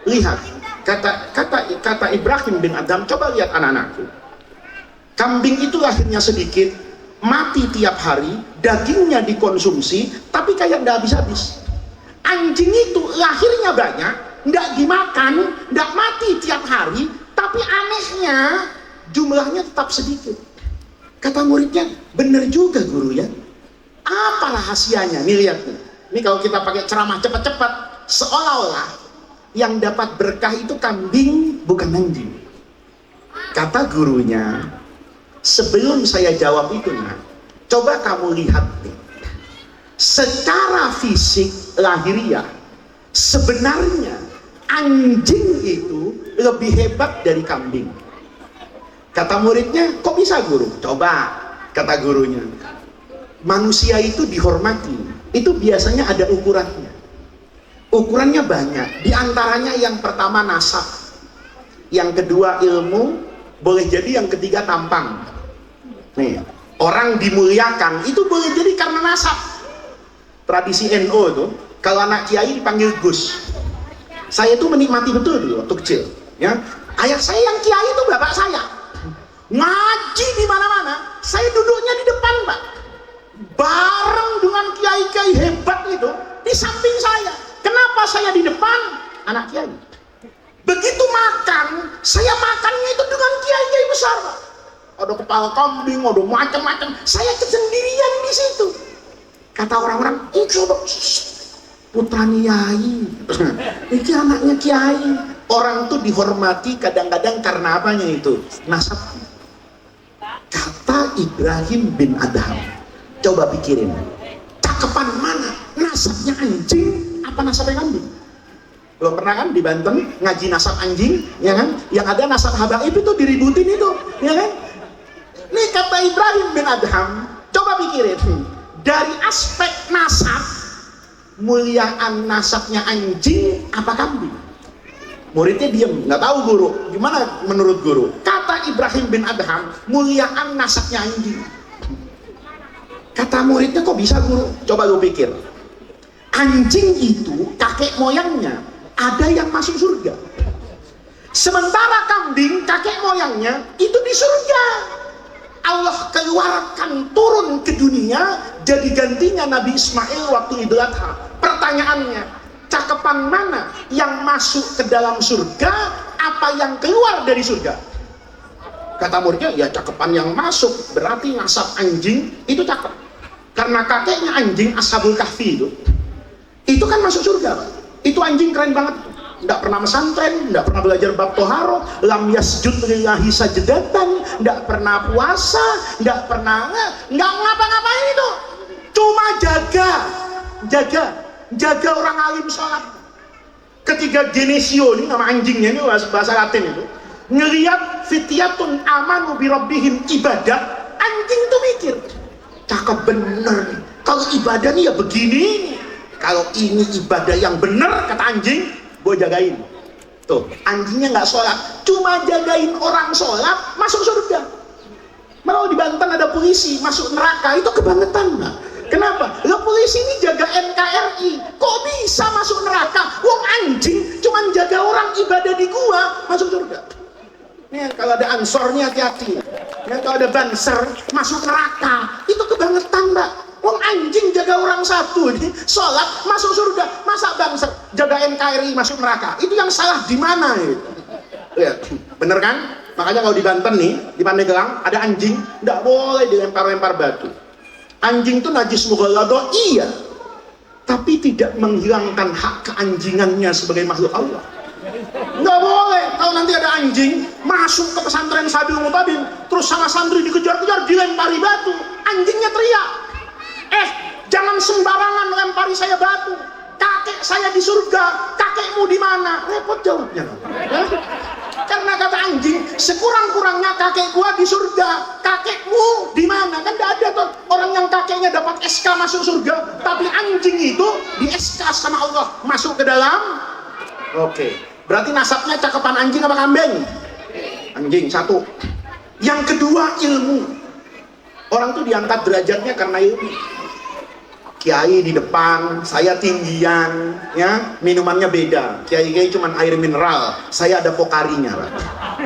Lihat kata Ibrahim bin Adham, coba lihat anak-anakku, kambing itu lahirnya sedikit, mati tiap hari, dagingnya dikonsumsi, tapi kayak tidak habis-habis. Anjing itu lahirnya banyak, tidak dimakan, tidak mati tiap hari, tapi anehnya jumlahnya tetap sedikit. Kata muridnya, bener juga guru ya. Apa rahasianya? Nih lihat nih. Ini kalau kita pakai ceramah cepat-cepat, seolah-olah yang dapat berkah itu kambing, bukan anjing. Kata gurunya, sebelum saya jawab itu, nah, coba kamu lihat nih. Secara fisik lahiriah, sebenarnya anjing itu lebih hebat dari kambing. Kata muridnya, kok bisa guru? Coba, kata gurunya, manusia itu dihormati, itu biasanya ada ukurannya. Ukurannya banyak, diantaranya yang pertama nasab, yang kedua ilmu, boleh jadi yang ketiga tampang. Nih, orang dimuliakan, itu boleh jadi karena nasab. Tradisi NU itu, kalau anak kiai dipanggil Gus. Saya itu menikmati betul dulu waktu kecil. Ya, ayah saya yang kiai itu bapak saya. Ngaji di mana-mana, saya duduknya di depan, Pak. Bareng dengan kiai-kiai hebat itu di samping saya. Kenapa saya di depan? Anak kiai. Begitu makan, saya makannya itu dengan kiai-kiai besar, Pak. Ada kepala kambing, ada macam-macam. Saya kesendirian di situ. Kata orang-orang, itu putra kiai. Ini anaknya kiai. Orang tuh dihormati kadang-kadang karena apanya itu? Nasab. Kata Ibrahim bin Adham, coba pikirin, cakepan mana? Nasabnya anjing apa nasabnya kambing? Belum pernah kan di Banten ngaji nasab anjing, ya kan? Yang ada nasab habaib itu diributin itu, ya kan? Ini kata Ibrahim bin Adham, coba pikirin, dari aspek nasab, muliaan nasabnya anjing apa kambing? Muridnya diem, nggak tahu guru. Gimana menurut guru? Kata Ibrahim bin Adham, muliaan nasabnya anjing. Kata muridnya, kok bisa guru? Coba lu pikir. Anjing itu kakek moyangnya ada yang masuk surga. Sementara kambing kakek moyangnya itu di surga. Allah keluarkan turun ke dunia jadi gantinya Nabi Ismail waktu Idul Adha. Pertanyaannya, cakepan mana yang masuk ke dalam surga, apa yang keluar dari surga? Kata muridnya, ya cakepan yang masuk, berarti nasab anjing itu cakep. Karena kakeknya anjing Ashabul Kahfi itu kan masuk surga, Pak. Itu anjing keren banget, tidak pernah pesantren, tidak pernah belajar bab toharo, lam yasjud lillahi sajdatan, tidak pernah puasa, tidak pernah ngapa-ngapain itu, cuma jaga orang alim sholat. Ketika Genesio, ini nama anjingnya, ini bahasa Latin itu, ngelihat fityatun amanu bi rabbihim ibadah, anjing itu mikir, cakep bener nih, kalau ibadah nih ya begini, kalau ini ibadah yang bener, kata anjing, gue jagain. Tuh, anjingnya nggak sholat, cuma jagain orang sholat masuk surga. Mau di Banten ada polisi masuk neraka, itu kebangetan, Pak. Kenapa? Lo polisi ini jaga NKRI, kok bisa masuk neraka? Wong anjing cuman jaga orang ibadah di gua masuk surga. Nih, kalau ada ansornya hati-hati. Ya, kalau ada banser masuk neraka, itu kebangetan, Mbak. Wong anjing jaga orang satu ini sholat masuk surga, masa banser jaga NKRI masuk neraka? Itu yang salah di mana itu? Ya, bener kan? Makanya kalau di Banten nih, di Pandeglang ada anjing, nggak boleh dilempar-lempar batu. Anjing itu najis mughalladah, iya, tapi tidak menghilangkan hak keanjingannya sebagai makhluk Allah. Nggak boleh kalau nanti ada anjing masuk ke pesantren Sabil Mutabin, terus sama santri dikejar-kejar, dilempari batu, anjingnya teriak, jangan sembarangan lempari saya batu, kakek saya di surga, kakekmu di mana? Repot jawabnya. Karena kata anjing, sekurang-kurangnya kakek gua di surga, kakekmu di mana? Kan tidak ada tuh orang yang kakeknya dapat SK masuk surga, tapi anjing itu di SK sama Allah masuk ke dalam. Oke, berarti nasabnya cakepan anjing apa kambing? Anjing, satu. Yang kedua, ilmu. Orang tuh diangkat derajatnya karena ilmu. Kiai di depan, saya tinggian, ya, minumannya beda. Kiai cuma air mineral, saya ada pokarinya, Pak.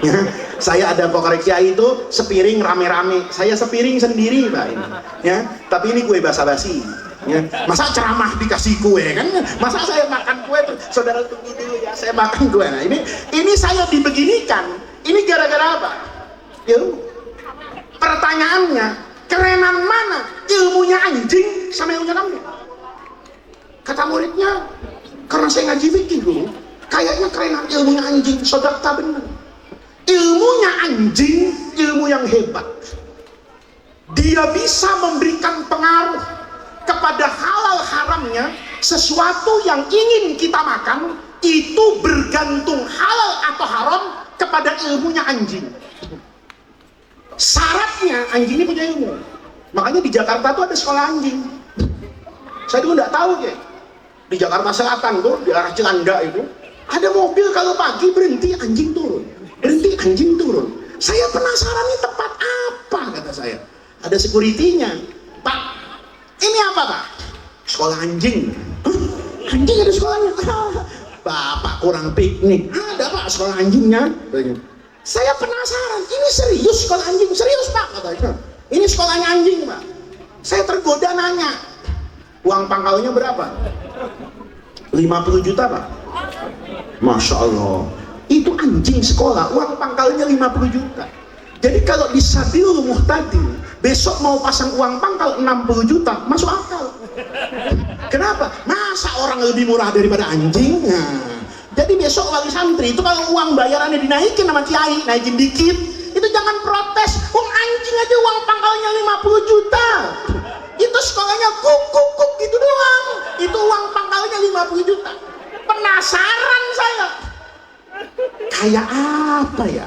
Ya, saya ada pokari. Kiai itu sepiring rame-rame, saya sepiring sendiri, Pak. Ini, ya, tapi ini kue basa-basi. Ya. Masa ceramah dikasih kue kan? Masa saya makan kue tuh, saudara tunggu dulu ya, saya makan kue. Nah, ini saya dibeginikan. Ini gara-gara apa? Ilmu. Pertanyaannya, kerenan mana ilmunya anjing sama ilmunya kambing? Kata muridnya, karena saya ngaji fikih dulu, kayaknya kerenan ilmunya anjing. Sodakta benar. Ilmunya anjing, ilmu yang hebat. Dia bisa memberikan pengaruh kepada halal haramnya sesuatu yang ingin kita makan, itu bergantung halal atau haram kepada ilmunya anjing. Syaratnya anjing ini punya ilmu. Makanya di Jakarta tuh ada sekolah anjing. Saya dulu nggak tahu ya. Di Jakarta Selatan tuh di arah Cilandak itu ada mobil kalau pagi berhenti anjing turun, berhenti anjing turun. Saya penasaran ini tempat apa, kata saya. Ada security-nya. Pak, ini apa Pak? Sekolah anjing. Anjing ada sekolahnya. Bapak kurang piknik. Ada Pak sekolah anjingnya. Saya penasaran, ini serius sekolah anjing? Serius Pak, katanya. Ini sekolahnya anjing Pak. Saya tergoda nanya, uang pangkalnya berapa? 50 juta Pak. Masya Allah, itu anjing sekolah, uang pangkalnya 50 juta. Jadi kalau di Sabilul Muhtadin besok mau pasang uang pangkal 60 juta, masuk akal. Kenapa? Masa orang lebih murah daripada anjing? Nah, jadi besok wali santri itu kalau uang bayarannya dinaikin sama kiai, naikin dikit, itu jangan protes. Anjing aja uang pangkalnya 50 juta. Itu sekolahnya kuk gitu doang. Itu uang pangkalnya 50 juta. Penasaran saya. Kayak apa ya?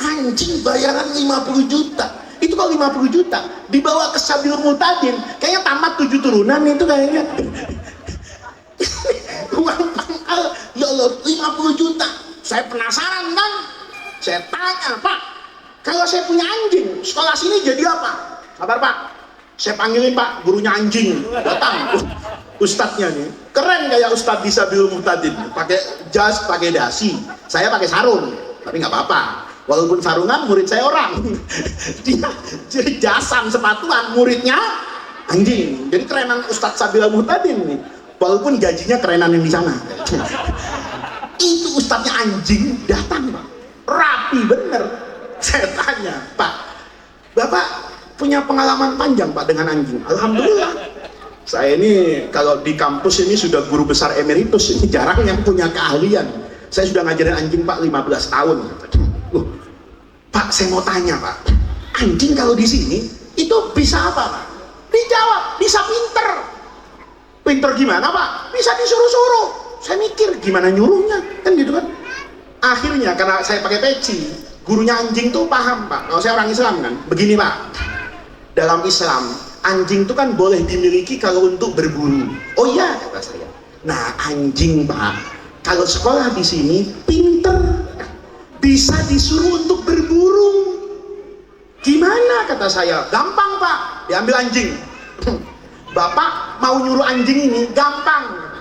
Anjing bayaran 50 juta. Itu kalau 50 juta dibawa ke Sabilul Muhtadin, kayaknya tamat 7 turunan itu kayaknya. Uang pangkal, ya Allah, 50 juta. Saya penasaran kan? Saya tanya, Pak, kalau saya punya anjing, sekolah sini jadi apa? Sabar Pak, saya panggilin Pak, gurunya anjing. Datang, ustadznya nih. Keren kayak ustadz di Sabilul Muhtadin. Pakai jas, pakai dasi. Saya pakai sarung, tapi nggak apa-apa. Walaupun sarungan, murid saya orang. Dia jadi jasan, sepatuan, muridnya anjing. Jadi kerenan ustadz Sabilul Muhtadin nih. Walaupun gajinya kerenan yang di sana. Itu ustadznya anjing datang Pak, rapi bener. Saya tanya, Pak, Bapak punya pengalaman panjang Pak dengan anjing? Alhamdulillah. Saya ini kalau di kampus ini sudah guru besar emeritus, ini jarang yang punya keahlian. Saya sudah ngajarin anjing Pak 15 tahun. Pak, saya mau tanya Pak, anjing kalau di sini itu bisa apa Pak? Dijawab, bisa pinter. Pinter gimana Pak? Bisa disuruh-suruh. Saya mikir gimana nyuruhnya, kan gitu kan. Akhirnya karena saya pakai peci, gurunya anjing tuh paham Pak. Kalau saya orang Islam kan, begini Pak. Dalam Islam, anjing itu kan boleh dimiliki kalau untuk berburu. Oh iya, kata saya. Nah anjing Pak, kalau sekolah di sini pinter, bisa disuruh untuk berburu. Gimana, kata saya? Gampang Pak, diambil anjing. Bapak mau nyuruh anjing ini gampang.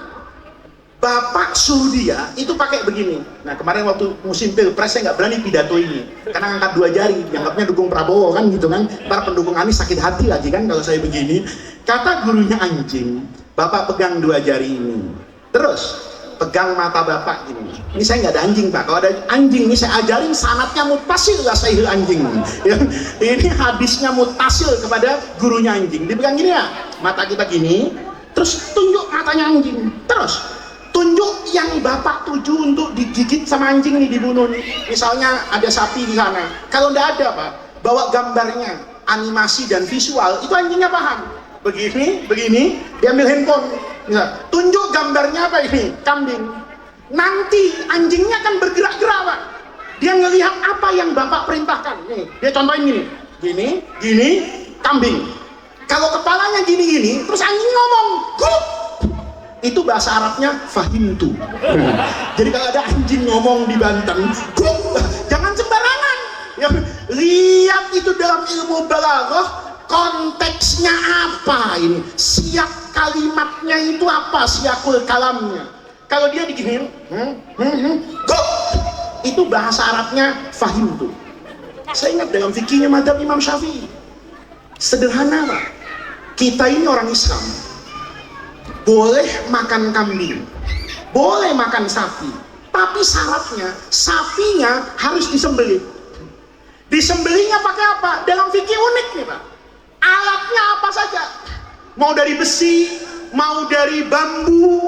Bapak suruh dia itu pakai begini. Nah kemarin waktu musim pilpres saya nggak berani pidato ini karena angkat 2 jari, dianggapnya dukung Prabowo kan gitu kan. Para pendukung Anies sakit hati lagi kan kalau saya begini. Kata gurunya anjing, Bapak pegang 2 jari ini, terus pegang mata Bapak ini. Ini saya nggak ada anjing Pak. Kalau ada anjing ini saya ajarin sanatnya mutasil lah saya anjing. Ya, ini hadisnya mutasil kepada gurunya anjing. Dipegang gini ya, mata kita gini, terus tunjuk matanya anjing, terus tunjuk yang Bapak tuju untuk digigit sama anjing nih, dibunuh nih. Misalnya ada sapi di sana. Kalau nggak ada Pak, bawa gambarnya, animasi dan visual, itu anjingnya paham. begini, dia ambil handphone. Ya, tunjuk gambarnya apa ini? Kambing. Nanti anjingnya akan bergerak-gerak, Pak. Dia ngelihat apa yang Bapak perintahkan. Nih, dia contohin gini, kambing. Kalau kepalanya gini, terus anjing ngomong, "Guluk." Itu bahasa Arabnya fahimtu. Jadi kalau ada anjing ngomong di Banten, "Guluk," jangan sembarangan. Ya, lihat itu dalam ilmu balaghah. Konteksnya apa ini? Siap kalimatnya itu apa? Siakul kalamnya. Kalau dia diginiin, go, itu bahasa Arabnya fahim tuh. Saya ingat dalam fikihnya madzhab Imam Syafi'i. Sederhana Pak. Kita ini orang Islam. Boleh makan kambing, boleh makan sapi, tapi syaratnya sapinya harus disembelih. Disembelihnya pakai apa? Dalam fikih unik nih Pak. Alatnya apa saja, mau dari besi, mau dari bambu,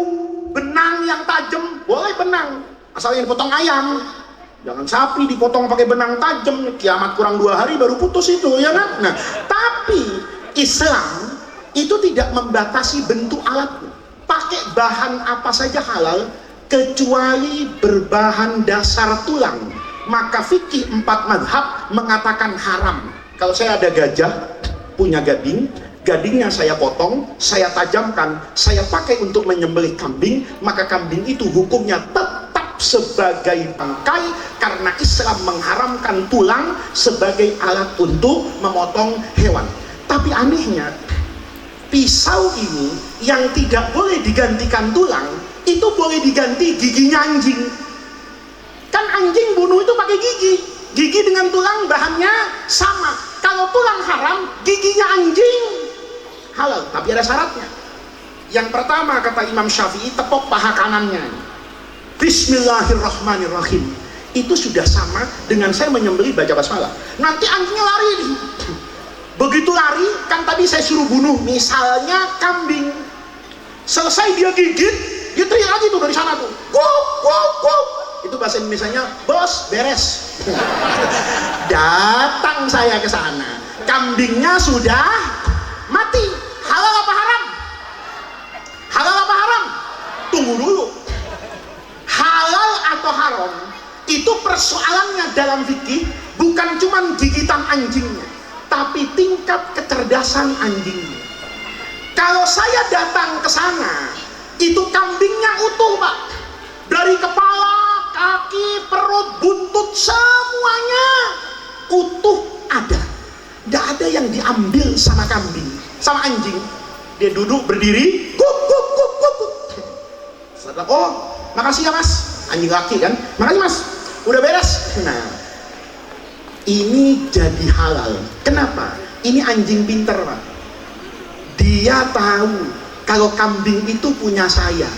benang yang tajam, boleh benang, asal yang dipotong ayam. Jangan sapi dipotong pakai benang tajam, kiamat kurang 2 hari baru putus itu, ya kan? Nah, tapi Islam itu tidak membatasi bentuk alatnya, pakai bahan apa saja halal, kecuali berbahan dasar tulang. Maka fikih 4 mazhab mengatakan haram. Kalau saya ada gajah, punya gadingnya saya potong, saya tajamkan, saya pakai untuk menyembelih kambing, maka kambing itu hukumnya tetap sebagai bangkai, karena Islam mengharamkan tulang sebagai alat untuk memotong hewan. Tapi anehnya, pisau ini yang tidak boleh digantikan tulang, itu boleh diganti giginya anjing. Kan anjing bunuh itu pakai gigi dengan tulang bahannya sama. Kalau tulang haram, giginya anjing halal, tapi ada syaratnya. Yang pertama kata Imam Syafi'i, tepok paha kanannya. Bismillahirrahmanirrahim. Itu sudah sama dengan saya menyembelih baca basmalah. Nanti anjingnya lari nih. Begitu lari, kan tadi saya suruh bunuh misalnya kambing. Selesai dia gigit, dia teriak lagi tuh dari sana tuh. Kuk, kuk, kuk. Itu bahasa Indonesianya, bos, beres. Datang saya ke sana, kambingnya sudah mati. Halal apa haram? Halal apa haram? Tunggu dulu. Halal atau haram itu persoalannya dalam fikih bukan cuma gigitan anjingnya, tapi tingkat kecerdasan anjingnya. Kalau saya datang ke sana, itu kambingnya utuh Pak, dari kepala, kaki, perut, buntut, semuanya utuh ada. Tidak ada yang diambil sama kambing, sama anjing. Dia duduk berdiri, kuk kuk kuk kuk kuk. Oh, makasih ya Mas. Anjing laki kan, makasih Mas, udah beres. Nah, ini jadi halal. Kenapa? Ini anjing pinter Pak. Dia tahu kalau kambing itu punya saya.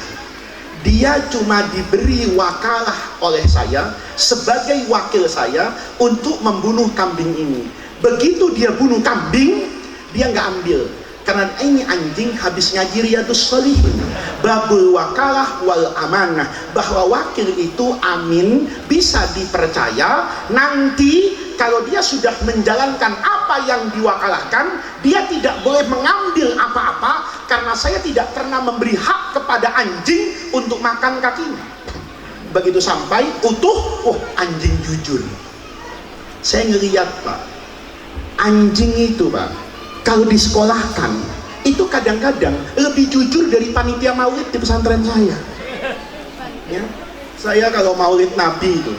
Dia cuma diberi wakalah oleh saya sebagai wakil saya untuk membunuh kambing ini. Begitu dia bunuh kambing, dia nggak ambil, karena ini anjing habis ngaji Riyadhus Shalihin, babul wakalah wal amanah, bahwa wakil itu amin, bisa dipercaya. Nanti kalau dia sudah menjalankan apa yang diwakalahkan, dia tidak boleh mengambil apa-apa, karena saya tidak pernah memberi hak kepada anjing untuk makan kakinya. Begitu sampai utuh, oh anjing jujur. Saya ngelihat Pak, anjing itu Pak, kalau disekolahkan itu kadang-kadang lebih jujur dari panitia maulid di pesantren saya. Ya, saya kalau maulid Nabi itu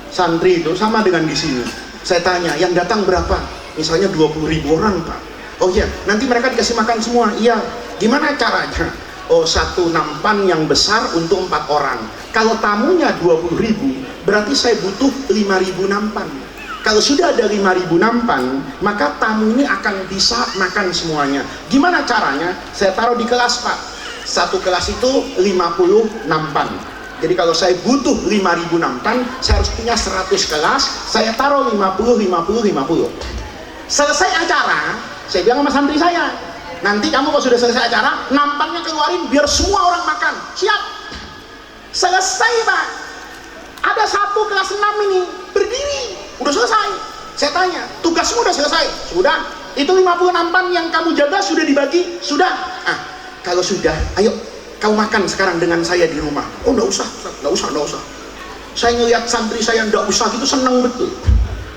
santri itu sama dengan di sini. Saya tanya, yang datang berapa? Misalnya 20.000 orang Pak. Oh iya, nanti mereka dikasih makan semua. Iya. Gimana caranya? Oh, satu nampan yang besar untuk 4 orang. Kalau tamunya 20.000, berarti saya butuh 5.000 nampan. Kalau sudah ada 5.000 nampan, maka tamu ini akan bisa makan semuanya. Gimana caranya? Saya taruh di kelas Pak. Satu kelas itu 50 nampan. Jadi kalau saya butuh 5.000 nampan, saya harus punya 100 kelas. Saya taruh 50, 50, 50. Selesai acara, saya bilang sama santri saya, nanti kamu kalau sudah selesai acara, nampannya keluarin biar semua orang makan. Siap. Selesai Pak. Ada satu kelas 6 ini berdiri, udah selesai. Saya tanya, tugasmu udah selesai? Sudah. Itu 50 nampan yang kamu jaga sudah dibagi? Sudah. Kalau sudah, ayo kau makan sekarang dengan saya di rumah. Oh enggak usah, enggak usah. Saya ngelihat santri saya enggak usah gitu, senang betul.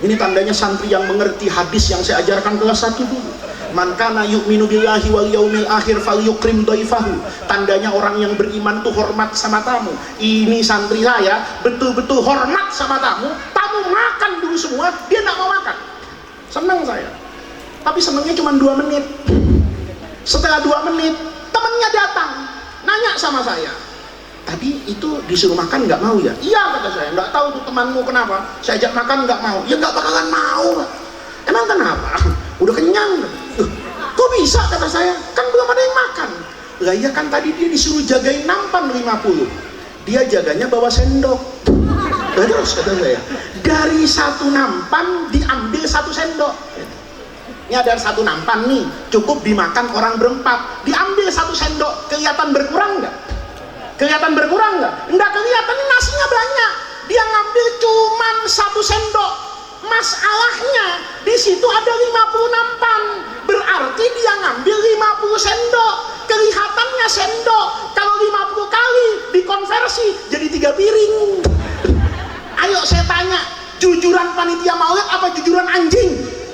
Ini tandanya santri yang mengerti hadis yang saya ajarkan kelas 1 dulu. Man kana yu'minu billahi wal yaumil akhir falyukrim dhaifahu. Tandanya orang yang beriman tuh hormat sama tamu. Ini santri saya betul-betul hormat sama tamu. Tamu makan dulu semua, dia enggak mau makan. Senang saya. Tapi senangnya cuma 2 menit. Setelah 2 menit, temannya datang, nanya sama saya, tadi itu disuruh makan nggak mau ya? Iya, kata saya. Nggak tahu tuh temanmu kenapa, saya ajak makan nggak mau. Ya nggak bakalan mau. Emang kenapa? Udah kenyang. Kok bisa, kata saya, kan belum ada yang makan. Lah iya kan tadi dia disuruh jagain nampan 50, dia jaganya bawa sendok. Terus kata saya, dari 1 nampan diambil 1 sendok. Ini ada 1 nampan nih, cukup dimakan orang berempat, diambil 1 sendok, kelihatan berkurang nggak? Kelihatan berkurang nggak? Nggak kelihatan, ini nasinya banyak, dia ngambil cuman 1 sendok. Masalahnya di situ ada 50 nampan, berarti dia ngambil 50 sendok. Kelihatannya sendok, kalau 50 kali dikonversi jadi 3 piring. Ayo saya tanya, jujuran panitia maulid apa jujuran anjing?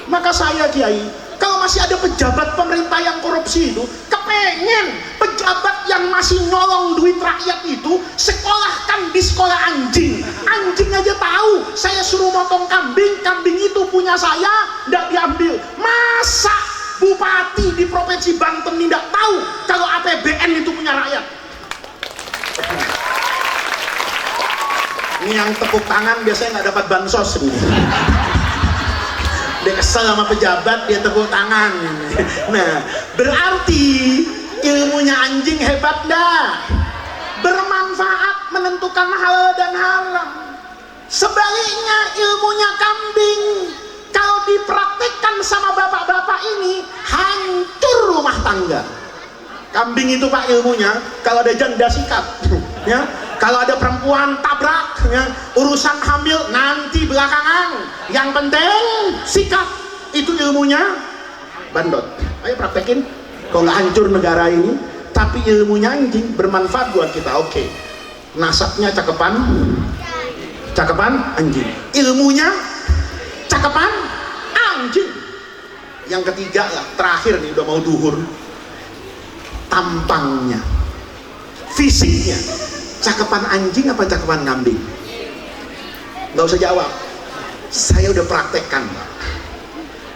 Maka saya Kiai, kalau masih ada pejabat pemerintah yang korupsi itu, kepengen pejabat yang masih nyolong duit rakyat itu sekolahkan di sekolah anjing. Anjing aja tahu, saya suruh motong kambing, kambing itu punya saya, nggak diambil. Masa bupati di provinsi Banten tidak tahu kalau APBN itu punya rakyat? Ini yang tepuk tangan biasanya nggak dapat bansos. Dia kesel sama pejabat, dia tepuk tangan. Nah, berarti ilmunya anjing hebat dah, bermanfaat menentukan halal dan haram. Sebaliknya ilmunya kambing, kalau dipraktikkan sama bapak-bapak ini, hancur rumah tangga. Kambing itu Pak ilmunya, kalau ada janda sikat, ya. Kalau ada perempuan tabrak, ya, urusan hamil nanti belakangan. Yang penting sikap, itu ilmunya bandot. Ayo praktekin, kok nggak hancur negara ini. Tapi ilmunya anjing bermanfaat buat kita. Oke, nasabnya cakepan anjing. Ilmunya cakepan anjing. Yang ketiga lah, terakhir nih udah mau duhur, tampangnya, fisiknya. Cakepan anjing apa cakepan kambing? Nggak usah jawab, saya udah praktekkan.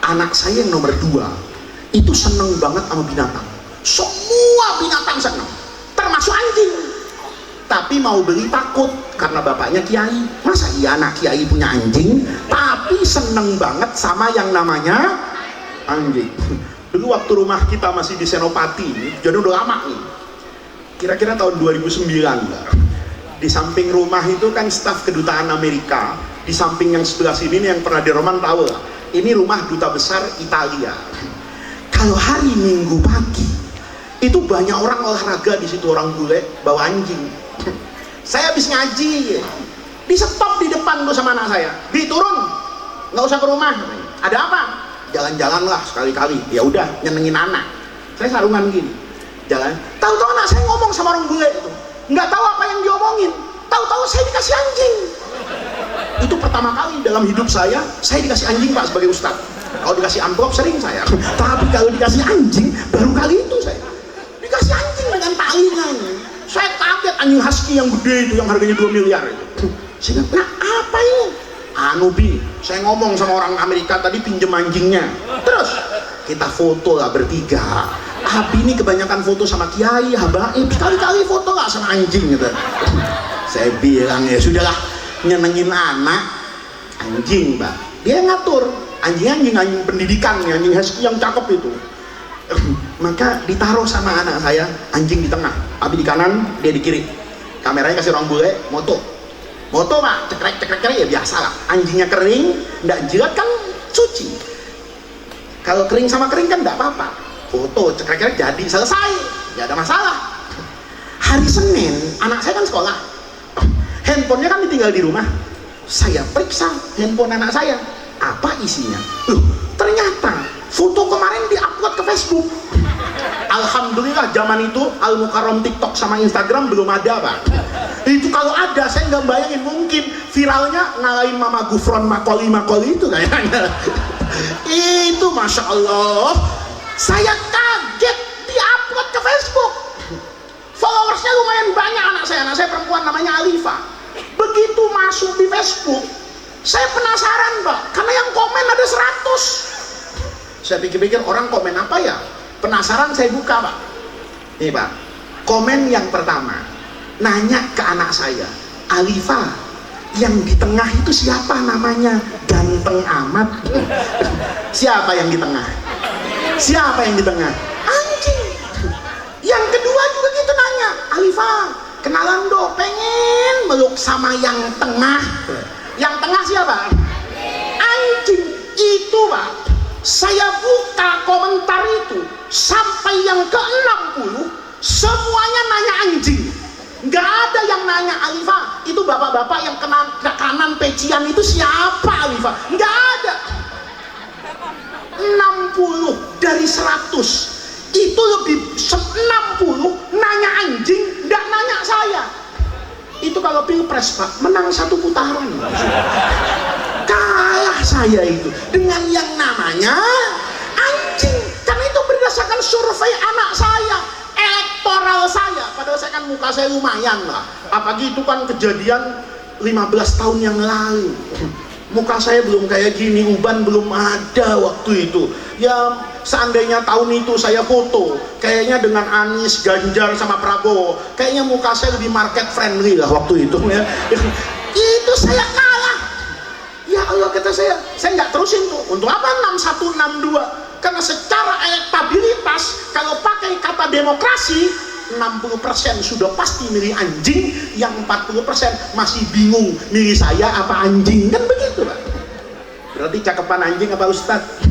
Anak saya yang nomor 2 itu seneng banget sama binatang. Semua binatang seneng, termasuk anjing. Tapi mau beli takut karena bapaknya kiai. Masa iya anak kiai punya anjing tapi seneng banget sama yang namanya anjing? Dulu waktu rumah kita masih di Senopati, jadi udah lama nih, kira-kira tahun 2009. Di samping rumah itu kan staf kedutaan Amerika, di samping yang sebelah sini nih yang pernah di Roman tahu lah, ini rumah duta besar Italia. Kalau hari Minggu pagi itu banyak orang olahraga di situ, orang bule bawa anjing. Saya habis ngaji, di stop di depan tuh sama anak saya, diturun, nggak usah ke rumah. Ada apa? Jalan-jalan lah sekali-kali. Ya udah, nyenengin anak. Saya sarungan gini, jalan. Tahu-tahu anak saya ngomong sama orang bule itu, nggak tahu apa yang diomongin. Tahu-tahu saya dikasih anjing. Itu pertama kali dalam hidup saya dikasih anjing Pak sebagai ustadz. Kalau dikasih amplop sering saya, tapi kalau dikasih anjing baru kali itu saya dikasih anjing dengan talinya. Saya kaget, anjing husky yang gede itu yang harganya 2 miliar itu. Saya bilang, nah apa ini? Anu Bi, saya ngomong sama orang Amerika tadi pinjem anjingnya. Terus kita foto lah bertiga. Abi ini kebanyakan foto sama kiai, habaib, sekali-kali foto lah sama anjing gitu. Saya bilang ya sudahlah, nyenengin anak, anjing Mbak. Dia ngatur, anjing pendidikan, anjing husky yang cakep itu. Maka ditaruh sama anak saya, anjing di tengah, Abi di kanan, dia di kiri. Kameranya kasih orang bule, moto Pak, cekrek ya biasa lah. Anjingnya kering, nggak jilat kan cuci. Kalau kering sama kering kan nggak apa-apa. Foto cekrek jadi selesai, nggak ada masalah. Hari Senin anak saya kan sekolah, handphonenya kan ditinggal di rumah. Saya periksa handphone anak saya, apa apa isinya? Ternyata foto kemarin diupload ke Facebook. Alhamdulillah zaman itu Al-Mukarram TikTok sama Instagram belum ada, Pak. Itu kalau ada saya nggak bayangin, mungkin viralnya ngalahin Mama Gufron Makoli itu kayaknya. Itu Masya Allah, saya kaget diupload ke Facebook. Followersnya lumayan banyak anak saya perempuan namanya Alifa. Begitu masuk di Facebook, saya penasaran, Pak, karena yang komen ada 100. Saya pikir-pikir orang komen apa ya? Penasaran, saya buka, Pak. Nih, Pak, komen yang pertama nanya ke anak saya, Alifa, yang di tengah itu siapa namanya? Ganteng amat. Siapa yang di tengah? Siapa yang di tengah? Anjing. Yang kedua juga gitu nanya, Alifa, kenalan dong, pengen meluk sama yang tengah. Yang tengah siapa? Anjing. Itu, Pak, saya buka komentar itu sampai yang ke-60 semuanya nanya anjing. Nggak ada yang nanya Alifa, itu bapak-bapak yang kanan pecian itu siapa Alifa? Nggak ada. 60 dari 100 itu lebih 60 nanya anjing, nggak nanya saya. Itu kalau pilpres, Pak, menang 1 putaran. Kalah saya itu dengan yang namanya anjing. Karena itu berdasarkan survei anak saya, elektoral saya, padahal saya kan muka saya lumayan lah, apalagi itu kan kejadian 15 tahun yang lalu. Muka saya belum kayak gini, uban belum ada waktu itu. Ya seandainya tahun itu saya foto kayaknya dengan Anies, Ganjar sama Prabowo, kayaknya muka saya lebih market friendly lah waktu itu ya. Itu saya kalah. Ya Allah, kata saya nggak terusin tuh. Untuk apa 61, 62? Karena secara elektabilitas kalau pakai kata demokrasi, 60% sudah pasti milih anjing, yang 40% masih bingung milih saya apa anjing, kan begitu, Pak. Berarti cakepan anjing apa Ustadz?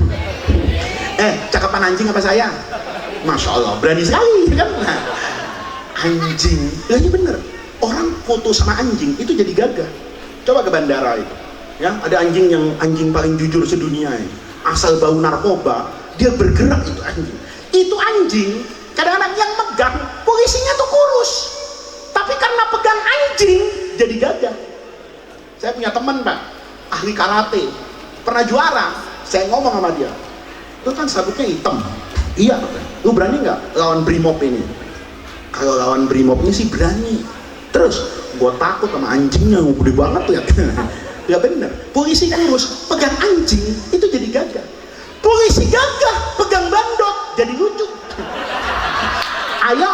Cakepan anjing apa saya? Masya Allah, berani sekali kan? Nah, anjing, ya ini bener. Orang foto sama anjing itu jadi gagah. Coba ke bandara itu, ya ada anjing yang anjing paling jujur sedunia ya. Asal bau narkoba dia bergerak, itu anjing. Itu anjing kadang-kadang yang megang polisinya tuh kurus, tapi karena pegang anjing jadi gagah. Saya punya teman, Pak, ahli karate, pernah juara. Saya ngomong sama dia, lu kan sabuknya hitam. Iya, lu berani nggak lawan Brimob ini? Kalau lawan Brimob ini sih berani. Terus gua takut sama anjingnya, gede banget tuh ya. Ya bener, polisi kurus pegang anjing itu jadi gagah. Polisi gagah pegang bandot jadi lucu. Ayo,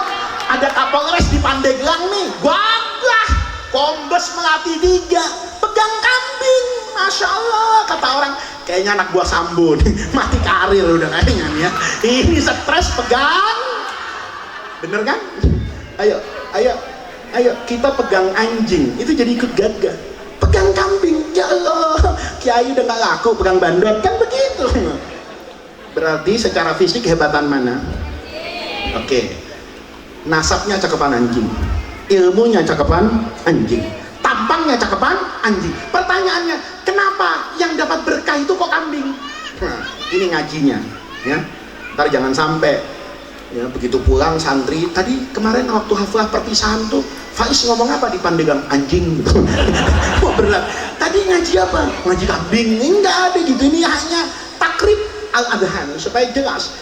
ada Kapolres di Pandeglang nih, gagah, Kombes Melati 3 pegang kambing. Masya Allah, kata orang, kayaknya anak buah Sambo nih, mati karir udah kayaknya nih ya. Ini stres pegang, bener kan? Ayo kita pegang anjing itu jadi ikut gagah. Pegang kambing, ya Allah, Kiai udah gak laku pegang bandot, kan begitu. Berarti secara fisik hebatan mana? Oke. Nasabnya cakepan anjing, ilmunya cakepan anjing, tampangnya cakepan anjing. Pertanyaannya, kenapa yang dapat berkah itu kok kambing? Nah, ini ngajinya ya. Ntar jangan sampai ya begitu pulang santri, tadi kemarin waktu haflah perpisahan tuh Faiz ngomong apa di Pandeglang? Anjing gitu. Wah berat, tadi ngaji apa? Ngaji kambing. Enggak ada gitu, ini hanya takrib al-adhan supaya jelas.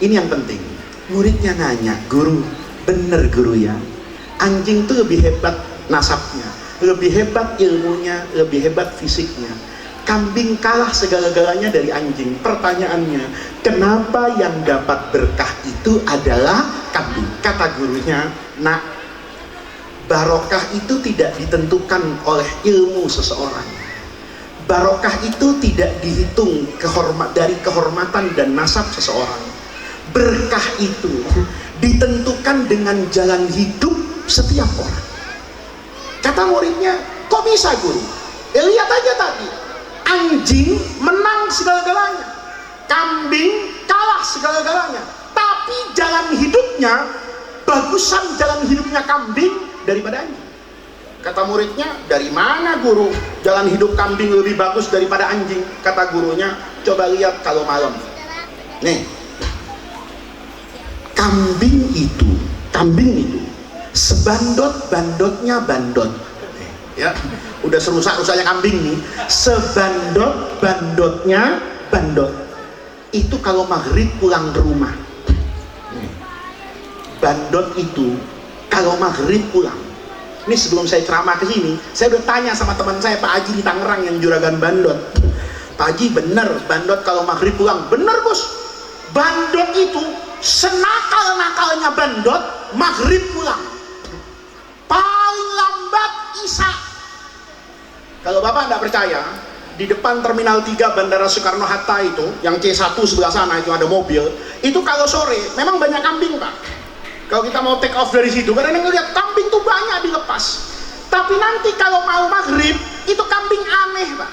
Ini yang penting, muridnya nanya, guru bener guru ya, anjing tuh lebih hebat nasabnya, lebih hebat ilmunya, lebih hebat fisiknya. Kambing kalah segala-galanya dari anjing. Pertanyaannya, kenapa yang dapat berkah itu adalah kambing? Kata gurunya, nak, barokah itu tidak ditentukan oleh ilmu seseorang. Barokah itu tidak dihitung dari kehormatan dan nasab seseorang. Berkah itu ditentukan dengan jalan hidup setiap orang. Kata muridnya, kok bisa guru? Lihat aja tadi, anjing menang segala-galanya, kambing kalah segala-galanya, tapi jalan hidupnya bagusan jalan hidupnya kambing daripada anjing. Kata muridnya, dari mana guru? Jalan hidup kambing lebih bagus daripada anjing. Kata gurunya, coba lihat kalau malam. Nih, kambing itu sebandot-bandotnya bandot. Ya, udah serusak-rusaknya kambing nih. Sebandot-bandotnya bandot. Itu kalau maghrib pulang ke rumah. Bandot itu kalau maghrib pulang. Ini sebelum saya ceramah ke sini, saya udah tanya sama teman saya Pak Haji di Tangerang yang juragan bandot. Pak Haji, bener bandot kalau maghrib pulang? Bener bos. Bandot itu senakal-nakalnya bandot maghrib pulang. Paling lambat isya. Kalau bapak nggak percaya, di depan Terminal 3 Bandara Soekarno-Hatta itu, yang C1 sebelah sana itu ada mobil. Itu kalau sore memang banyak kambing pak. Kalau kita mau take off dari situ, kadang ngeliat kambing tuh banyak dilepas. Tapi nanti kalau mau maghrib, itu kambing aneh pak,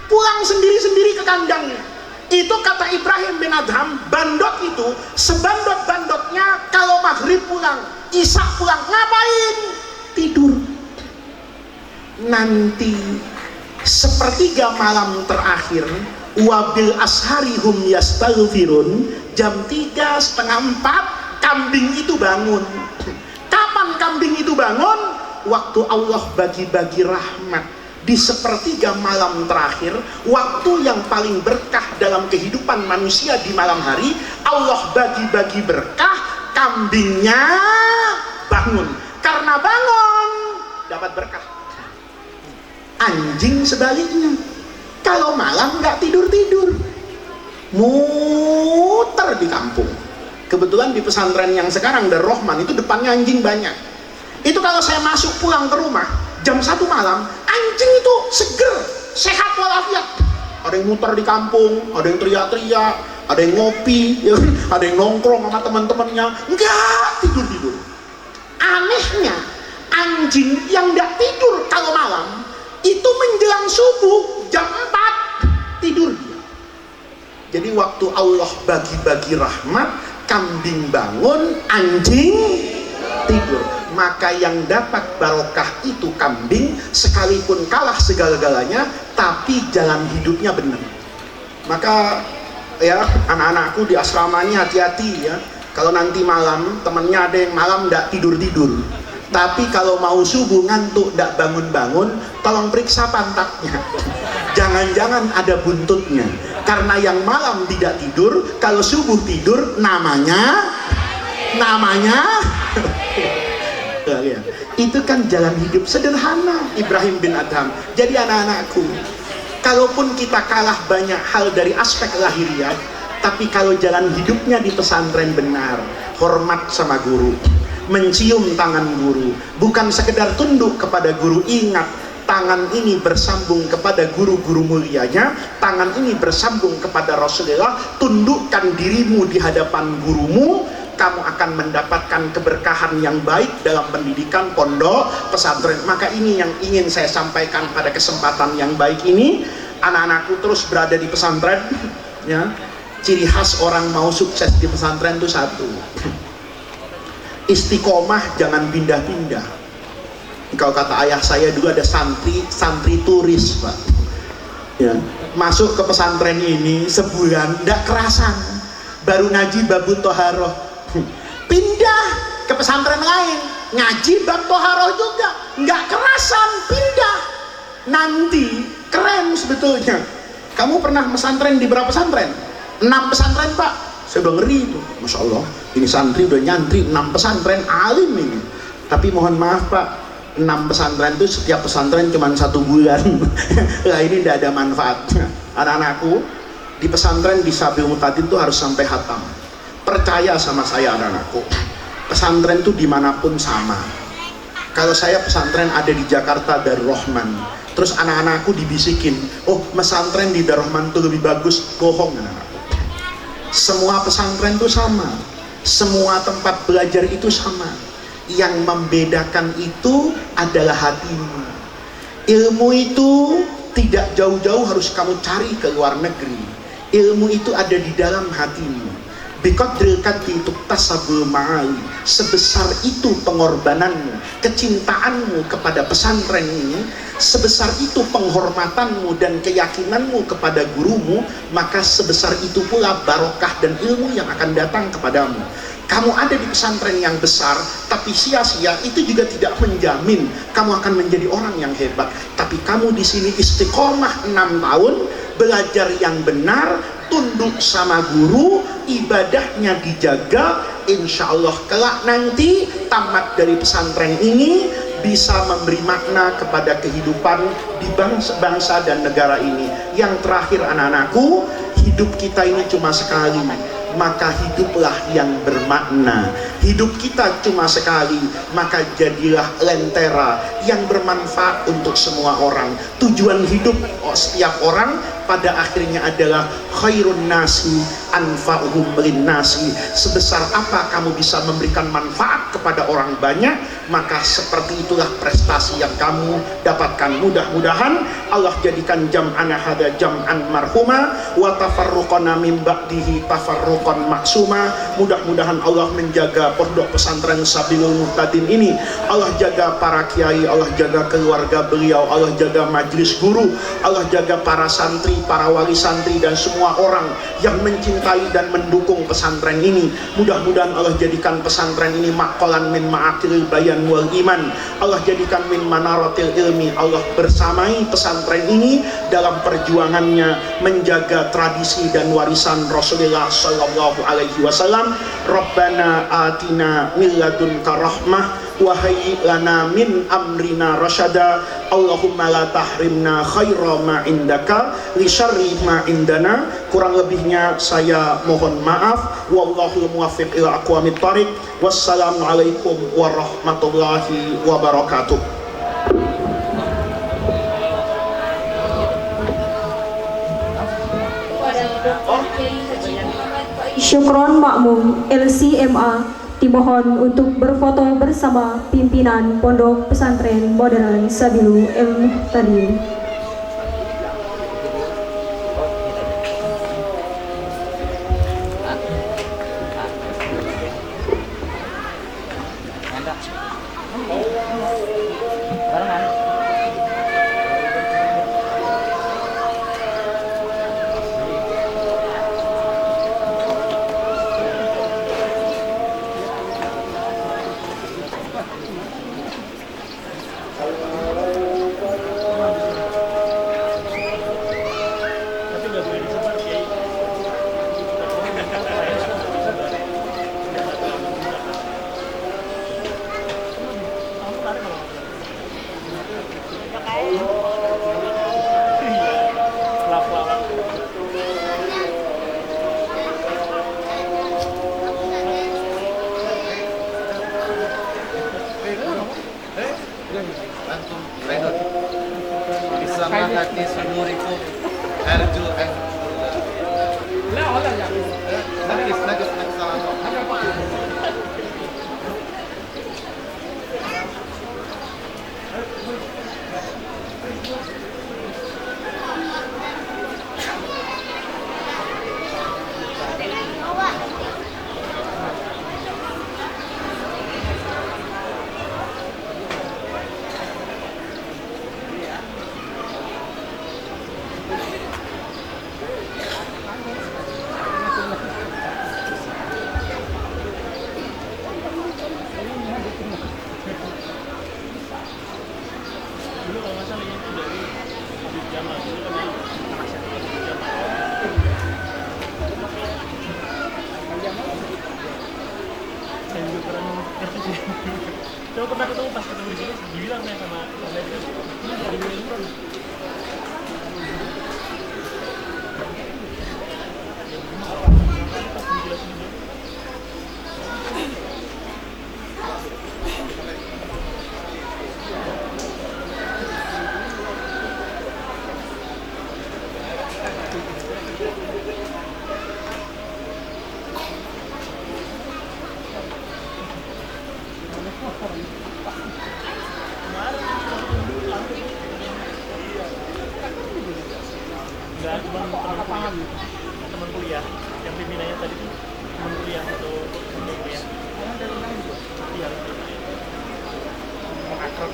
pulang sendiri-sendiri ke kandangnya. Itu kata Ibrahim bin Adham, bandot itu sebandot-bandotnya kalau maghrib pulang, isya pulang, ngapain? Tidur. Nanti sepertiga malam terakhir, wabil ashari hum yastaghfirun, jam 3:30 kambing itu bangun. Kapan kambing itu bangun? Waktu Allah bagi-bagi rahmat di sepertiga malam terakhir, waktu yang paling berkah dalam kehidupan manusia di malam hari. Allah bagi-bagi berkah, kambingnya bangun. Karena bangun dapat berkah. Anjing sebaliknya, kalau malam nggak tidur-tidur, muter di kampung. Kebetulan di pesantren yang sekarang Darul Rahman itu depannya anjing banyak. Itu kalau saya masuk pulang ke rumah jam 1 malam, anjing itu seger, sehat walafiat. Ada yang muter di kampung, ada yang teriak-teriak, ada yang ngopi, ya, ada yang nongkrong sama teman-temannya, nggak tidur-tidur. Anehnya, anjing yang nggak tidur kalau malam itu menjelang subuh jam 4 tidur dia. Jadi waktu Allah bagi-bagi rahmat, kambing bangun, anjing tidur. Maka yang dapat barokah itu kambing, sekalipun kalah segala-galanya, tapi jalan hidupnya benar. Maka ya anak-anakku di asramanya hati-hati ya. Kalau nanti malam temennya ada yang malam nggak tidur-tidur, tapi kalau mau subuh ngantuk nggak bangun-bangun, tolong periksa pantatnya. Jangan-jangan ada buntutnya. Karena yang malam tidak tidur, kalau subuh tidur, namanya ya, itu kan jalan hidup sederhana Ibrahim bin Adham. Jadi anak-anakku, kalaupun kita kalah banyak hal dari aspek lahiriah, tapi kalau jalan hidupnya di pesantren benar, hormat sama guru, mencium tangan guru, bukan sekedar tunduk kepada guru. Ingat, tangan ini bersambung kepada guru-guru mulianya, tangan ini bersambung kepada Rasulullah. Tundukkan dirimu di hadapan gurumu, kamu akan mendapatkan keberkahan yang baik dalam pendidikan pondok pesantren. Maka ini yang ingin saya sampaikan pada kesempatan yang baik ini. Anak-anakku terus berada di pesantren ya. Ciri khas orang mau sukses di pesantren itu satu, istiqomah, jangan pindah-pindah. Kalau kata ayah saya dulu ada santri turis pak ya, masuk ke pesantren ini sebulan nggak kerasan, baru ngaji babut toharoh, pindah ke pesantren lain ngaji bab toharoh juga nggak kerasan, pindah. Nanti keren sebetulnya. Kamu pernah pesantren di berapa pesantren? 6 pesantren pak. Saya udah ngeri itu, masya Allah, ini santri udah nyantri 6 pesantren, alim ini. Tapi mohon maaf pak, 6 pesantren itu setiap pesantren cuma 1 bulan. Lah ini tidak ada manfaatnya. Anak-anakku di pesantren di Sabil Mutadin itu harus sampai khatam. Percaya sama saya anak-anakku, pesantren itu dimanapun sama. Kalau saya pesantren ada di Jakarta Darul Rahman, terus anak-anakku dibisikin, oh pesantren di Darul Rahman itu lebih bagus, bohong anak-anakku. Semua pesantren itu sama, semua tempat belajar itu sama. Yang membedakan itu adalah hatimu. Ilmu itu tidak jauh-jauh harus kamu cari ke luar negeri. Ilmu itu ada di dalam hatimu. Biqadril kadri tuktasabul ma'ali. Sebesar itu pengorbananmu, kecintaanmu kepada pesantren ini, sebesar itu penghormatanmu dan keyakinanmu kepada gurumu, maka sebesar itu pula barokah dan ilmu yang akan datang kepadamu. Kamu ada di pesantren yang besar, tapi sia-sia, itu juga tidak menjamin kamu akan menjadi orang yang hebat. Tapi kamu di sini istiqomah 6 tahun, belajar yang benar, tunduk sama guru, ibadahnya dijaga, insya Allah kelak nanti tamat dari pesantren ini bisa memberi makna kepada kehidupan di bangsa dan negara ini. Yang terakhir anak-anakku, hidup kita ini cuma sekali, maka hiduplah yang bermakna. Hidup kita cuma sekali, maka jadilah lentera yang bermanfaat untuk semua orang. Tujuan hidup setiap orang pada akhirnya adalah khairun nasi anfa'uhum linnasi. Sebesar apa kamu bisa memberikan manfaat kepada orang banyak, maka seperti itulah prestasi yang kamu dapatkan. Mudah-mudahan Allah jadikan jam'ana hada jam'an marhuma wa tafarruqana min ba'dihi tafarruqan maksuma. Mudah-mudahan Allah menjaga pondok pesantren Sabilul Muhtadin ini. Allah jaga para kiai, Allah jaga keluarga beliau, Allah jaga majelis guru, Allah jaga para santri, para wali santri dan semua orang yang mencintai dan mendukung pesantren ini. Mudah-mudahan Allah jadikan pesantren ini maqalan min ma'akilil bayan wal iman. Allah jadikan min manaratil ilmi. Allah bersamai pesantren ini dalam perjuangannya menjaga tradisi dan warisan Rasulullah sallallahu alaihi wasallam. Rabbana atina min ladunka rahmah wa hayyi lana min amrina rasyada. Allahumma la tahrimna khaira ma indaka li syarri ma indana. Kurang lebihnya saya mohon maaf. Wallahu muwaffiq ila aqwamit thariq. Wassalamualaikum warahmatullahi wabarakatuh. Syukron Makmum LCMA dimohon untuk berfoto bersama pimpinan Pondok Pesantren Modern Sabilul Muhtadin. Coba pernah ketemu pas ketemu di sini dibilang nih sama itu ini dari William. Enggak, cuma teman kuliah yang pimpinannya tadi tuh teman kuliah atau teman kuliah. Iya, emang akrab.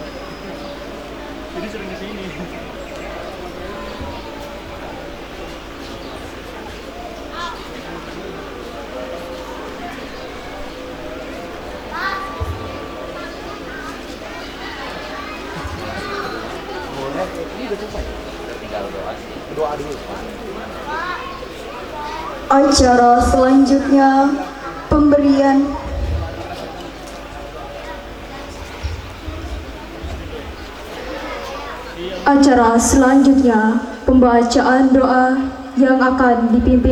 Jadi sering kesini. Acara selanjutnya pemberian pembacaan doa yang akan dipimpin